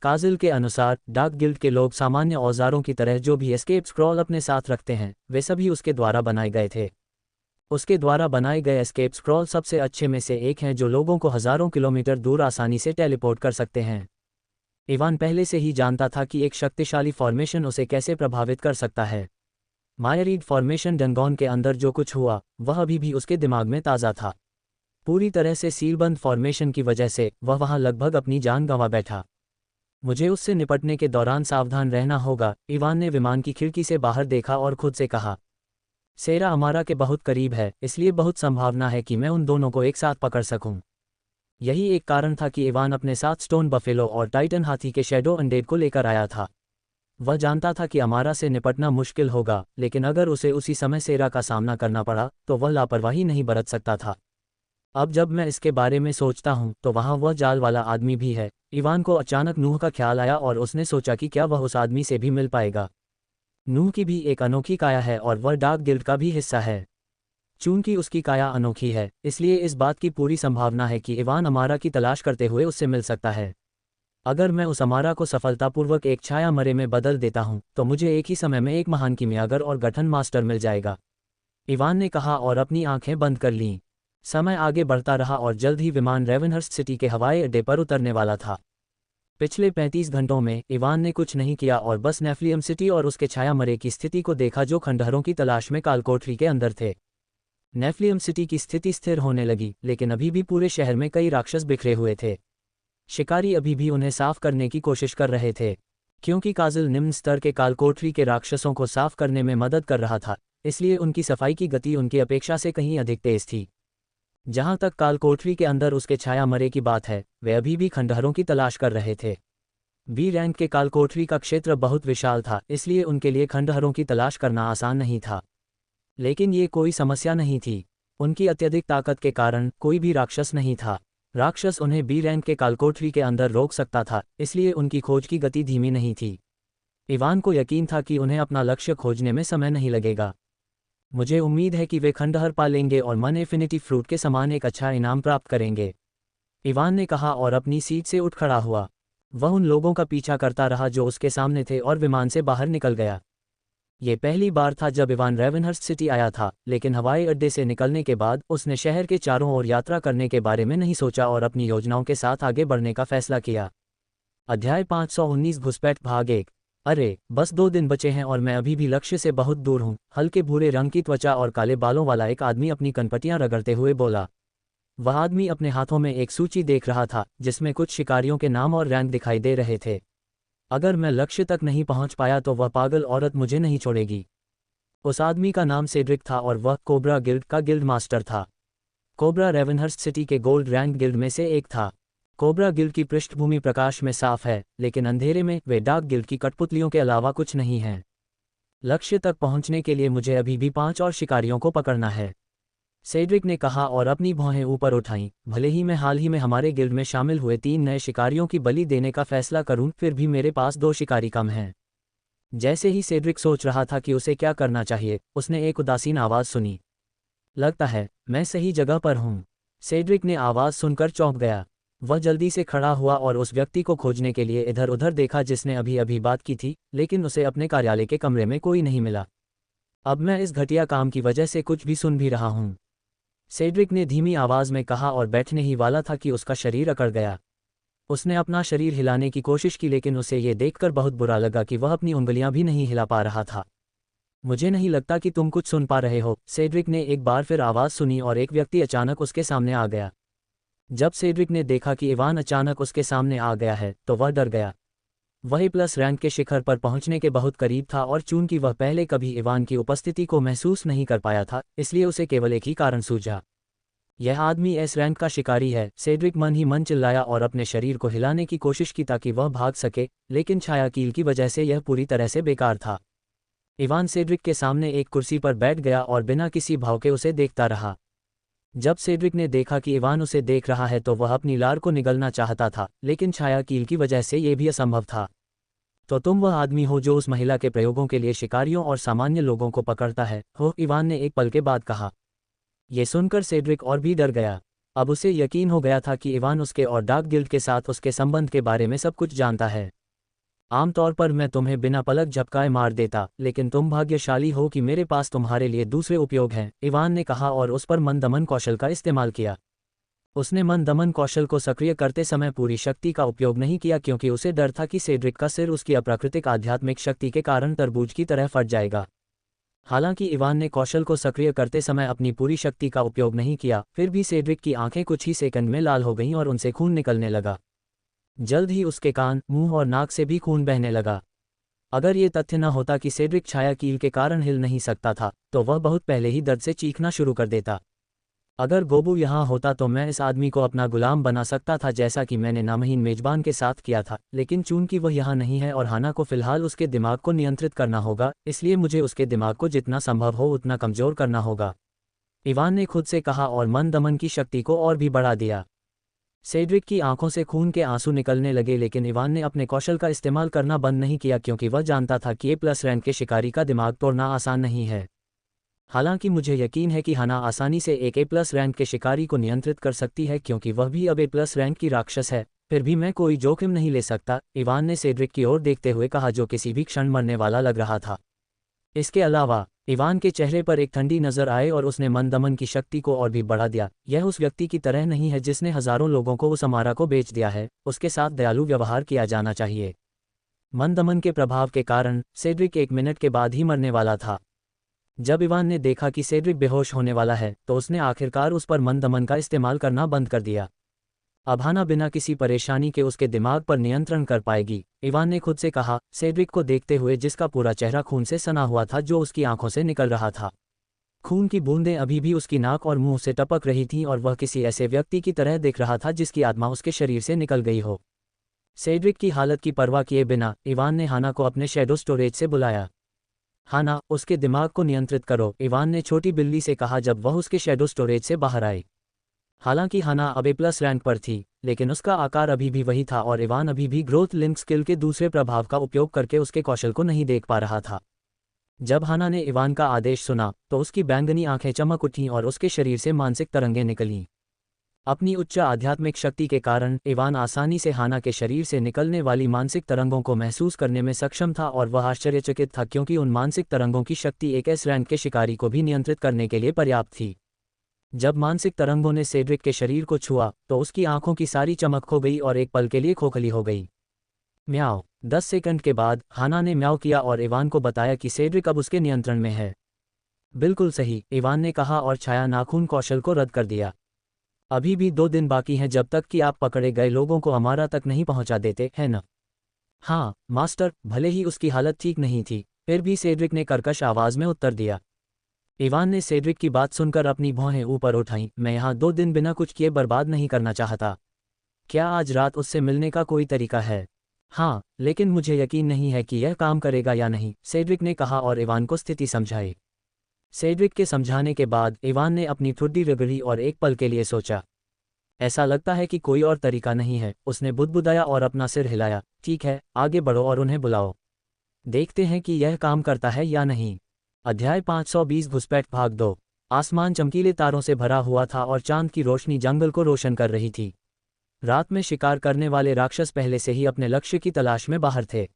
काजिल के अनुसार डार्क गिल्ड के लोग सामान्य औजारों की तरह जो भी एस्केप स्क्रॉल अपने साथ रखते हैं वे सभी उसके द्वारा बनाए गए थे। उसके द्वारा बनाए गए एस्केप स्क्रॉल सबसे अच्छे में से एक हैं जो लोगों को हज़ारों किलोमीटर दूर आसानी से टेलीपोर्ट कर सकते हैं। इवान पहले से ही जानता था कि एक शक्तिशाली फॉर्मेशन उसे कैसे प्रभावित कर सकता है। मायरीड फॉर्मेशन डंगोन के अंदर जो कुछ हुआ वह अभी भी उसके दिमाग में ताज़ा था। पूरी तरह से सीलबंद फॉर्मेशन की वजह से वह वहां लगभग अपनी जान गंवा बैठा। मुझे उससे निपटने के दौरान सावधान रहना होगा, इवान ने विमान की खिड़की से बाहर देखा और खुद से कहा। सेरा अमारा के बहुत करीब है, इसलिए बहुत संभावना है कि मैं उन दोनों को एक साथ पकड़ सकूं। यही एक कारण था कि इवान अपने साथ स्टोन बफेलो और टाइटन हाथी के शैडो अनडेड को लेकर आया था। वह जानता था कि अमारा से निपटना मुश्किल होगा, लेकिन अगर उसे उसी समय सेरा का सामना करना पड़ा तो वह लापरवाही नहीं बरत सकता था। अब जब मैं इसके बारे में सोचता हूं तो वहां वह जाल वाला आदमी भी है। इवान को अचानक नूह का ख्याल आया और उसने सोचा कि क्या वह उस आदमी से भी मिल पाएगा। नूह की भी एक अनोखी काया है और वह डार्क गिल्ड का भी हिस्सा है। चूंकि उसकी काया अनोखी है इसलिए इस बात की पूरी संभावना है कि इवान अमारा की तलाश करते हुए उससे मिल सकता है। अगर मैं उस अमारा को सफलतापूर्वक एक छाया मरे में बदल देता हूं तो मुझे एक ही समय में एक महान कीमियागर और गठन मास्टर मिल जाएगा, इवान ने कहा और अपनी आंखें बंद कर लीं। समय आगे बढ़ता रहा और जल्द ही विमान रेवेनहर्स्ट सिटी के हवाई अड्डे पर उतरने वाला था। पिछले 35 घंटों में इवान ने कुछ नहीं किया और बस नेफ्लियम सिटी और उसके छाया मरे की स्थिति को देखा जो खंडहरों की तलाश में कालकोठरी के अंदर थे। नेफ्लियम सिटी की स्थिति स्थिर होने लगी, लेकिन अभी भी पूरे शहर में कई राक्षस बिखरे हुए थे। शिकारी अभी भी उन्हें साफ करने की कोशिश कर रहे थे। क्योंकि काजिल निम्न स्तर के कालकोठरी के राक्षसों को साफ करने में मदद कर रहा था, इसलिए उनकी सफाई की गति उनकी अपेक्षा से कहीं अधिक तेज थी। जहां तक कालकोठरी के अंदर उसके छाया मरे की बात है, वे अभी भी खंडहरों की तलाश कर रहे थे। बी रैंक के कालकोठरी का क्षेत्र बहुत विशाल था, इसलिए उनके लिए खंडहरों की तलाश करना आसान नहीं था। लेकिन ये कोई समस्या नहीं थी। उनकी अत्यधिक ताकत के कारण कोई भी राक्षस नहीं था। राक्षस उन्हें बी रैंक के कालकोठरी के अंदर रोक सकता था, इसलिए उनकी खोज की गति धीमी नहीं थी। इवान को यकीन था कि उन्हें अपना लक्ष्य खोजने में समय नहीं लगेगा। मुझे उम्मीद है कि वे खंडहर पा लेंगे और मन इन्फिनिटी फ्रूट के समान एक अच्छा इनाम प्राप्त करेंगे, इवान ने कहा और अपनी सीट से उठ खड़ा हुआ। वह उन लोगों का पीछा करता रहा जो उसके सामने थे और विमान से बाहर निकल गया। ये पहली बार था जब इवान रेवेनहर्स्ट सिटी आया था, लेकिन हवाई अड्डे से निकलने के बाद उसने शहर के चारों ओर यात्रा करने के बारे में नहीं सोचा और अपनी योजनाओं के साथ आगे बढ़ने का फैसला किया। अध्याय 519 घुसपैठ भाग 1। अरे बस 2 दिन बचे हैं और मैं अभी भी लक्ष्य से बहुत दूर हूँ, हल्के भूरे रंग की त्वचा और काले बालों वाला एक आदमी अपनी कनपटियां रगड़ते हुए बोला। वह आदमी अपने हाथों में एक सूची देख रहा था जिसमें कुछ शिकारियों के नाम और रैंक दिखाई दे रहे थे। अगर मैं लक्ष्य तक नहीं पहुंच पाया तो वह पागल औरत मुझे नहीं छोड़ेगी। उस आदमी का नाम सेड्रिक था और वह कोबरा गिल्ड का गिल्ड मास्टर था। कोबरा रेवेनहर्स्ट सिटी के गोल्ड रैंक गिल्ड में से एक था। कोबरा गिल्ड की पृष्ठभूमि प्रकाश में साफ है, लेकिन अंधेरे में वे डार्क गिल्ड की कठपुतलियों के अलावा कुछ नहीं हैं। लक्ष्य तक पहुंचने के लिए मुझे अभी भी 5 और शिकारियों को पकड़ना है, सेड्रिक ने कहा और अपनी भौहें ऊपर उठाईं। भले ही मैं हाल ही में हमारे गिल्ड में शामिल हुए 3 नए शिकारियों की बलि देने का फैसला करूं, फिर भी मेरे पास 2 शिकारी कम हैं। जैसे ही सेड्रिक सोच रहा था कि उसे क्या करना चाहिए, उसने एक उदासीन आवाज़ सुनी। लगता है मैं सही जगह पर हूं। सेड्रिक ने आवाज़ सुनकर चौंक गया। वह जल्दी से खड़ा हुआ और उस व्यक्ति को खोजने के लिए इधर उधर देखा जिसने अभी अभी बात की थी, लेकिन उसे अपने कार्यालय के कमरे में कोई नहीं मिला। अब मैं इस घटिया काम की वजह से कुछ भी सुन भी रहा हूँ, सेड्रिक ने धीमी आवाज में कहा और बैठने ही वाला था कि उसका शरीर अकड़ गया। उसने अपना शरीर हिलाने की कोशिश की, लेकिन उसे ये देखकर बहुत बुरा लगा कि वह अपनी उंगलियां भी नहीं हिला पा रहा था। मुझे नहीं लगता कि तुम कुछ सुन पा रहे हो, सेड्रिक ने एक बार फिर आवाज़ सुनी और एक व्यक्ति अचानक उसके सामने आ गया। जब सेड्रिक ने देखा कि इवान अचानक उसके सामने आ गया है तो वह डर गया। वह A+ रैंक के शिखर पर पहुंचने के बहुत करीब था और चूंकि वह पहले कभी इवान की उपस्थिति को महसूस नहीं कर पाया था, इसलिए उसे केवल एक ही कारण सूझा। यह आदमी S रैंक का शिकारी है। सेड्रिक मन ही मन चिल्लाया और अपने शरीर को हिलाने की कोशिश की ताकि वह भाग सके, लेकिन छाया कील की वजह से यह पूरी तरह से बेकार था। इवान सेड्रिक के सामने एक कुर्सी पर बैठ गया और बिना किसी भाव के उसे देखता रहा। जब सेड्रिक ने देखा कि इवान उसे देख रहा है तो वह अपनी लार को निगलना चाहता था, लेकिन छाया कील की वजह से यह भी असंभव था। तो तुम वह आदमी हो जो उस महिला के प्रयोगों के लिए शिकारियों और सामान्य लोगों को पकड़ता है, हो? इवान ने एक पल के बाद कहा। ये सुनकर सेड्रिक और भी डर गया। अब उसे यकीन हो गया था कि इवान उसके और डार्क गिल्ड के साथ उसके संबंध के बारे में सब कुछ जानता है। आमतौर पर मैं तुम्हें बिना पलक झपकाए मार देता, लेकिन तुम भाग्यशाली हो कि मेरे पास तुम्हारे लिए दूसरे उपयोग हैं, इवान ने कहा और उस पर मन दमन कौशल का इस्तेमाल किया। उसने मन दमन कौशल को सक्रिय करते समय पूरी शक्ति का उपयोग नहीं किया क्योंकि उसे डर था कि सेड्रिक का सिर उसकी अप्राकृतिक आध्यात्मिक शक्ति के कारण तरबूज की तरह फट जाएगा। हालांकि इवान ने कौशल को सक्रिय करते समय अपनी पूरी शक्ति का उपयोग नहीं किया, फिर भी सेड्रिक की आंखें कुछ ही सेकंड में लाल हो गईं और उनसे खून निकलने लगा। जल्द ही उसके कान, मुंह और नाक से भी खून बहने लगा। अगर ये तथ्य न होता कि सेड्रिक छाया कील के कारण हिल नहीं सकता था, तो वह बहुत पहले ही दर्द से चीखना शुरू कर देता। अगर गोबू यहाँ होता तो मैं इस आदमी को अपना गुलाम बना सकता था, जैसा कि मैंने नामहीन मेजबान के साथ किया था, लेकिन चूंकि वह यहाँ नहीं है और हाना को फिलहाल उसके दिमाग को नियंत्रित करना होगा, इसलिए मुझे उसके दिमाग को जितना संभव हो उतना कमजोर करना होगा, इवान ने खुद से कहा और मन दमन की शक्ति को और भी बढ़ा दिया। सेड्रिक की आंखों से खून के आंसू निकलने लगे, लेकिन इवान ने अपने कौशल का इस्तेमाल करना बंद नहीं किया क्योंकि वह जानता था कि A+ रैंक के शिकारी का दिमाग तोड़ना आसान नहीं है। हालांकि मुझे यकीन है कि हाना आसानी से एक A+ रैंक के शिकारी को नियंत्रित कर सकती है क्योंकि वह भी अब A+ रैंक की राक्षस है, फिर भी मैं कोई जोखिम नहीं ले सकता, इवान ने सेड्रिक की ओर देखते हुए कहा जो किसी भी क्षण मरने वाला लग रहा था। इसके अलावा इवान के चेहरे पर एक ठंडी नजर आए और उसने मन दमन की शक्ति को और भी बढ़ा दिया। यह उस व्यक्ति की तरह नहीं है जिसने हजारों लोगों को उस अमारा को बेच दिया है, उसके साथ दयालु व्यवहार किया जाना चाहिए। मन दमन के प्रभाव के कारण सेड्रिक 1 मिनट के बाद ही मरने वाला था। जब इवान ने देखा कि सेड्रिक बेहोश होने वाला है तो उसने आखिरकार उस पर मन दमन का इस्तेमाल करना बंद कर दिया। अब हाना बिना किसी परेशानी के उसके दिमाग पर नियंत्रण कर पाएगी, इवान ने खुद से कहा, सेड्रिक को देखते हुए जिसका पूरा चेहरा खून से सना हुआ था जो उसकी आंखों से निकल रहा था। खून की बूंदें अभी भी उसकी नाक और मुंह से टपक रही थीं और वह किसी ऐसे व्यक्ति की तरह दिख रहा था जिसकी आत्मा उसके शरीर से निकल गई हो। सेड्रिक की हालत की परवाह किए बिना इवान ने हाना को अपने शैडो स्टोरेज से बुलाया। हाना, उसके दिमाग को नियंत्रित करो, इवान ने छोटी बिल्ली से कहा जब वह उसके शैडो स्टोरेज से बाहर आई। हालांकि हाना अब A+ रैंक पर थी, लेकिन उसका आकार अभी भी वही था और इवान अभी भी ग्रोथ लिंक स्किल के दूसरे प्रभाव का उपयोग करके उसके कौशल को नहीं देख पा रहा था। जब हाना ने इवान का आदेश सुना तो उसकी बैंगनी आंखें चमक उठीं और उसके शरीर से मानसिक तरंगें निकलीं। अपनी उच्च आध्यात्मिक शक्ति के कारण इवान आसानी से हाना के शरीर से निकलने वाली मानसिक तरंगों को महसूस करने में सक्षम था और वह आश्चर्यचकित था क्योंकि उन मानसिक तरंगों की शक्ति एक S रैंक के शिकारी को भी नियंत्रित करने के लिए पर्याप्त थी। जब मानसिक तरंगों ने सेड्रिक के शरीर को छुआ तो उसकी आंखों की सारी चमक खो गई और एक पल के लिए खोखली हो गई। म्याओ। 10 सेकंड के बाद हाना ने म्याओ किया और इवान को बताया कि सेड्रिक अब उसके नियंत्रण में है। बिल्कुल सही, इवान ने कहा और छाया नाखून कौशल को रद्द कर दिया। अभी भी 2 दिन बाकी हैं जब तक कि आप पकड़े गए लोगों को अमारा तक नहीं पहुंचा देते, है न? हाँ मास्टर। भले ही उसकी हालत ठीक नहीं थी, फिर भी सेड्रिक ने कर्कश आवाज में उत्तर दिया। इवान ने सेड्रिक की बात सुनकर अपनी भौहें ऊपर उठाईं। मैं यहाँ 2 दिन बिना कुछ किए बर्बाद नहीं करना चाहता। क्या आज रात उससे मिलने का कोई तरीका है? हाँ, लेकिन मुझे यकीन नहीं है कि यह काम करेगा या नहीं, सेड्रिक ने कहा और इवान को स्थिति समझाई। सेड्रिक के समझाने के बाद इवान ने अपनी ठुड्डी रगड़ी और एक पल के लिए सोचा। ऐसा लगता है कि कोई और तरीका नहीं है, उसने बुदबुदाया और अपना सिर हिलाया। ठीक है, आगे बढ़ो और उन्हें बुलाओ। देखते हैं कि यह काम करता है या नहीं। अध्याय 520 घुसपैठ भाग 2। आसमान चमकीले तारों से भरा हुआ था और चांद की रोशनी जंगल को रोशन कर रही थी। रात में शिकार करने वाले राक्षस पहले से ही अपने लक्ष्य की तलाश में बाहर थे।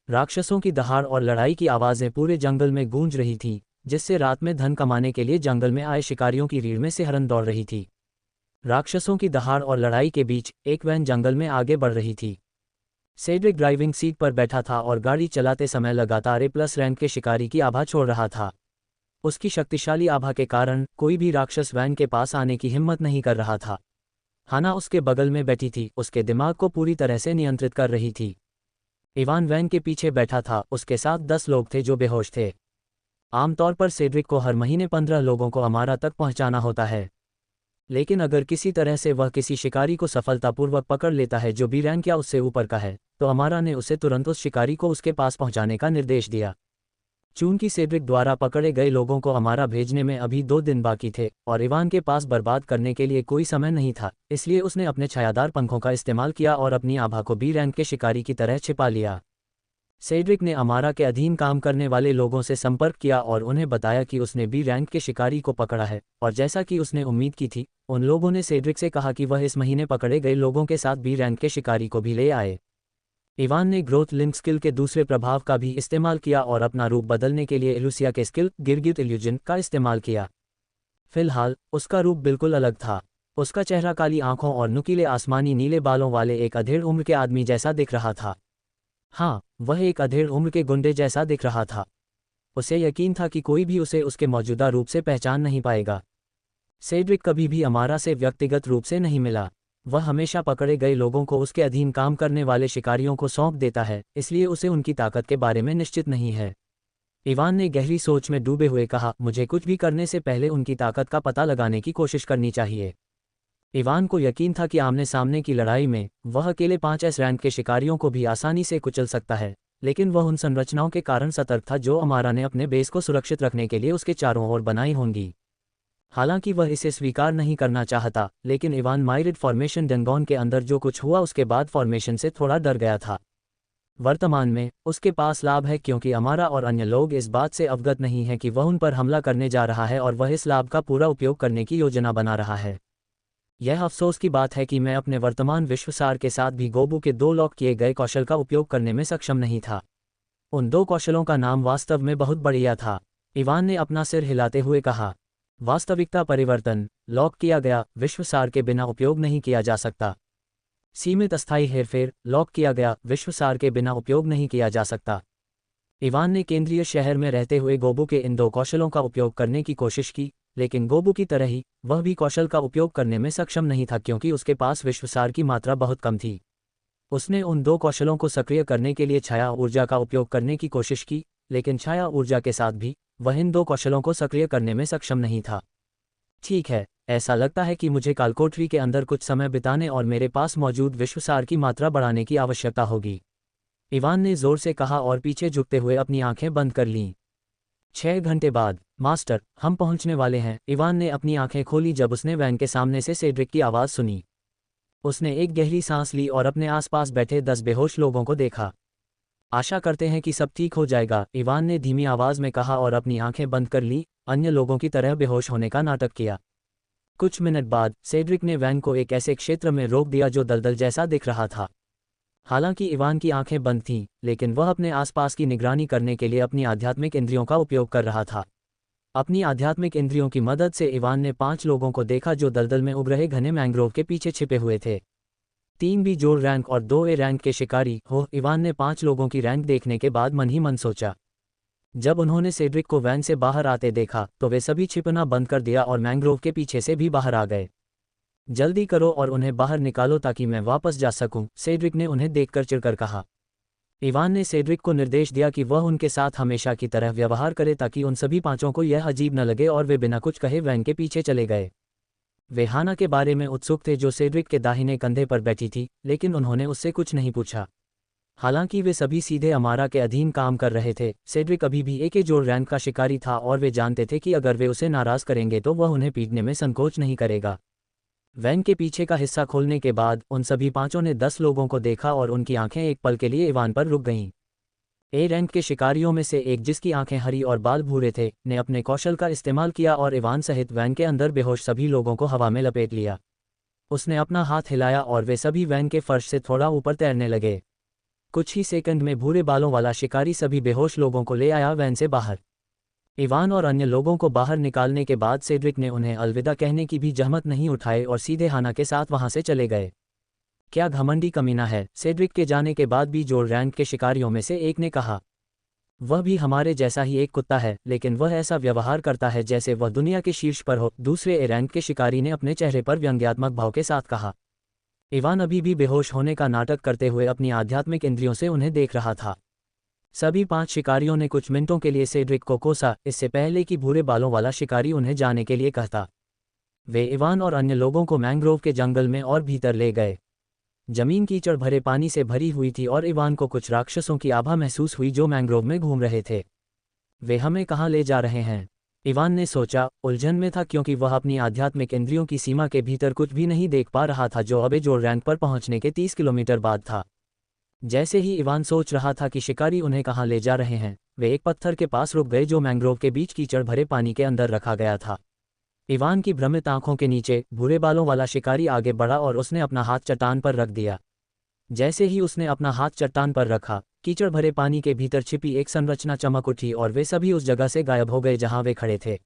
राक्षसों की दहाड़ और लड़ाई की आवाज़ें पूरे जंगल में गूंज रही थीं, जिससे रात में धन कमाने के लिए जंगल में आए शिकारियों की रीढ़ में सिहरन दौड़ रही थी। राक्षसों की दहाड़ और लड़ाई के बीच एक वैन जंगल में आगे बढ़ रही थी। सेड्रिक ड्राइविंग सीट पर बैठा था और गाड़ी चलाते समय लगातार A+ रैंक के शिकारी की आभा छोड़ रहा था। उसकी शक्तिशाली आभा के कारण कोई भी राक्षस वैन के पास आने की हिम्मत नहीं कर रहा था। हाना उसके बगल में बैठी थी, उसके दिमाग को पूरी तरह से नियंत्रित कर रही थी। इवान वैन के पीछे बैठा था, उसके साथ 10 लोग थे जो बेहोश थे। आमतौर पर सेड्रिक को हर महीने 15 लोगों को अमारा तक पहुंचाना होता है, लेकिन अगर किसी तरह से वह किसी शिकारी को सफलतापूर्वक पकड़ लेता है जो B रैंक या उससे ऊपर का है, तो अमारा ने उसे तुरंत उस शिकारी को उसके पास पहुंचाने का निर्देश दिया। चूंकि सेड्रिक द्वारा पकड़े गए लोगों को अमारा भेजने में अभी 2 दिन बाकी थे और इवान के पास बर्बाद करने के लिए कोई समय नहीं था, इसलिए उसने अपने छायादार पंखों का इस्तेमाल किया और अपनी आभा को B रैंक के शिकारी की तरह छिपा लिया। सेड्रिक ने अमारा के अधीन काम करने वाले लोगों से संपर्क किया और उन्हें बताया कि उसने B रैंक के शिकारी को पकड़ा है, और जैसा कि उसने उम्मीद की थी, उन लोगों ने सेड्रिक से कहा कि वह इस महीने पकड़े गए लोगों के साथ B रैंक के शिकारी को भी ले आए। इवान ने ग्रोथ लिंक स्किल के दूसरे प्रभाव का भी इस्तेमाल किया और अपना रूप बदलने के लिए एलुसिया के स्किल गिरगिट इल्यूजन का इस्तेमाल किया। फिलहाल उसका रूप बिल्कुल अलग था। उसका चेहरा काली आंखों और नुकीले आसमानी नीले बालों वाले एक अधेड़ उम्र के आदमी जैसा दिख रहा था। हाँ, वह एक अधेड़ उम्र के गुंडे जैसा दिख रहा था। उसे यकीन था कि कोई भी उसे उसके मौजूदा रूप से पहचान नहीं पाएगा। सेड्रिक कभी भी अमारा से व्यक्तिगत रूप से नहीं मिला। वह हमेशा पकड़े गए लोगों को उसके अधीन काम करने वाले शिकारियों को सौंप देता है, इसलिए उसे उनकी ताकत के बारे में निश्चित नहीं है। इवान ने गहरी सोच में डूबे हुए कहा, मुझे कुछ भी करने से पहले उनकी ताकत का पता लगाने की कोशिश करनी चाहिए। इवान को यकीन था कि आमने सामने की लड़ाई में वह अकेले 5S रैंक के शिकारियों को भी आसानी से कुचल सकता है, लेकिन वह उन संरचनाओं के कारण सतर्क था जो अमारा ने अपने बेस को सुरक्षित रखने के लिए उसके चारों ओर बनाई होंगी। हालांकि वह इसे स्वीकार नहीं करना चाहता, लेकिन इवान माइरिड फॉर्मेशन डेंगॉन के अंदर जो कुछ हुआ उसके बाद फॉर्मेशन से थोड़ा डर गया था। वर्तमान में उसके पास लाभ है क्योंकि अमारा और अन्य लोग इस बात से अवगत नहीं हैं कि वह उन पर हमला करने जा रहा है और वह इस लाभ का पूरा उपयोग करने की योजना बना रहा है। यह अफसोस की बात है कि मैं अपने वर्तमान विश्वसार के साथ भी गोबू के 2 लॉक किए गए कौशल का उपयोग करने में सक्षम नहीं था। उन 2 कौशलों का नाम वास्तव में बहुत बढ़िया था। इवान ने अपना सिर हिलाते हुए कहा, वास्तविकता परिवर्तन, लॉक किया गया, विश्वसार के बिना उपयोग नहीं किया जा सकता। सीमित अस्थायी हेरफेर, लॉक किया गया, विश्वसार के बिना उपयोग नहीं किया जा सकता। इवान ने केंद्रीय शहर में रहते हुए गोबू के इन 2 कौशलों का उपयोग करने की कोशिश की, लेकिन गोबू की तरह ही वह भी कौशल का उपयोग करने में सक्षम नहीं था क्योंकि उसके पास विश्वसार की मात्रा बहुत कम थी। उसने उन 2 कौशलों को सक्रिय करने के लिए छाया ऊर्जा का उपयोग करने की कोशिश की, लेकिन छाया ऊर्जा के साथ भी वह इन 2 कौशलों को सक्रिय करने में सक्षम नहीं था। ठीक है, ऐसा लगता है कि मुझे कालकोठरी के अंदर कुछ समय बिताने और मेरे पास मौजूद विश्वसार की मात्रा बढ़ाने की आवश्यकता होगी। इवान ने जोर से कहा और पीछे झुकते हुए अपनी आंखें बंद कर लीं। 6 घंटे बाद, मास्टर, हम पहुंचने वाले हैं। इवान ने अपनी आंखें खोली जब उसने वैन के सामने से सेड्रिक की आवाज़ सुनी। उसने एक गहरी सांस ली और अपने आसपास बैठे 10 बेहोश लोगों को देखा। आशा करते हैं कि सब ठीक हो जाएगा, इवान ने धीमी आवाज़ में कहा और अपनी आंखें बंद कर ली, अन्य लोगों की तरह बेहोश होने का नाटक किया। कुछ मिनट बाद सेड्रिक ने वैन को एक ऐसे क्षेत्र में रोक दिया जो दलदल जैसा दिख रहा था। हालांकि इवान की आंखें बंद थीं, लेकिन वह अपने आसपास की निगरानी करने के लिए अपनी आध्यात्मिक इंद्रियों का उपयोग कर रहा था। अपनी आध्यात्मिक इंद्रियों की मदद से इवान ने 5 लोगों को देखा जो दलदल में उग रहे घने मैंग्रोव के पीछे छिपे हुए थे। 3 भी जोड़ रैंक और 2 ए रैंक के शिकारी हो। इवान ने 5 लोगों की रैंक देखने के बाद मन ही मन सोचा। जब उन्होंने सेड्रिक को वैन से बाहर आते देखा तो वे सभी छिपना बंद कर दिया और मैंग्रोव के पीछे से भी बाहर आ गए। जल्दी करो और उन्हें बाहर निकालो ताकि मैं वापस जा सकूं, सेड्रिक ने उन्हें देखकर चिढ़कर कहा। इवान ने सेड्रिक को निर्देश दिया कि वह उनके साथ हमेशा की तरह व्यवहार करे ताकि उन सभी 5 को यह अजीब न लगे, और वे बिना कुछ कहे वैन के पीछे चले गए। वे हाना के बारे में उत्सुक थे जो सेड्रिक के दाहिने कंधे पर बैठी थी, लेकिन उन्होंने उससे कुछ नहीं पूछा। हालांकि वे सभी सीधे अमारा के अधीन काम कर रहे थे, सेड्रिक अभी भी एक जोड़ रैंक का शिकारी था और वे जानते थे कि अगर वे उसे नाराज करेंगे तो वह उन्हें पीटने में संकोच नहीं करेगा। वैन के पीछे का हिस्सा खोलने के बाद उन सभी 5 ने 10 लोगों को देखा और उनकी आंखें एक पल के लिए इवान पर रुक गईं। ए रैंक के शिकारियों में से एक, जिसकी आंखें हरी और बाल भूरे थे, ने अपने कौशल का इस्तेमाल किया और इवान सहित वैन के अंदर बेहोश सभी लोगों को हवा में लपेट लिया। उसने अपना हाथ हिलाया और वे सभी वैन के फर्श से थोड़ा ऊपर तैरने लगे। कुछ ही सेकंड में भूरे बालों वाला शिकारी सभी बेहोश लोगों को ले आया वैन से बाहर। इवान और अन्य लोगों को बाहर निकालने के बाद सेड्रिक ने उन्हें अलविदा कहने की भी जहमत नहीं उठाई और सीधे हाना के साथ वहां से चले गए। क्या घमंडी कमीना है, सेड्रिक के जाने के बाद भी जोर रैंक के शिकारियों में से एक ने कहा। वह भी हमारे जैसा ही एक कुत्ता है, लेकिन वह ऐसा व्यवहार करता है जैसे वह दुनिया के शीर्ष पर हो, दूसरे ए रैंक के शिकारी ने अपने चेहरे पर व्यंग्यात्मक भाव के साथ कहा। इवान अभी भी बेहोश होने का नाटक करते हुए अपनी आध्यात्मिक इंद्रियों से उन्हें देख रहा था। सभी 5 शिकारियों ने कुछ मिनटों के लिए सेड्रिक को कोसा, इससे पहले कि भूरे बालों वाला शिकारी उन्हें जाने के लिए कहता। वे इवान और अन्य लोगों को मैंग्रोव के जंगल में और भीतर ले गए। जमीन कीचड़ भरे पानी से भरी हुई थी और इवान को कुछ राक्षसों की आभा महसूस हुई जो मैंग्रोव में घूम रहे थे। वे हमें कहाँ ले जा रहे हैं? इवान ने सोचा, उलझन में था क्योंकि वह अपनी आध्यात्मिक इंद्रियों की सीमा के भीतर कुछ भी नहीं देख पा रहा था जो अब जोर रैंक पर पहुंचने के 30 किलोमीटर बाद था। जैसे ही इवान सोच रहा था कि शिकारी उन्हें कहाँ ले जा रहे हैं, वे एक पत्थर के पास रुक गए जो मैंग्रोव के बीच कीचड़ भरे पानी के अंदर रखा गया था। इवान की भ्रमित आंखों के नीचे भूरे बालों वाला शिकारी आगे बढ़ा और उसने अपना हाथ चट्टान पर रख दिया। जैसे ही उसने अपना हाथ चट्टान पर रखा, कीचड़ भरे पानी के भीतर छिपी एक संरचना चमक उठी और वे सभी उस जगह से गायब हो गए जहां वे खड़े थे।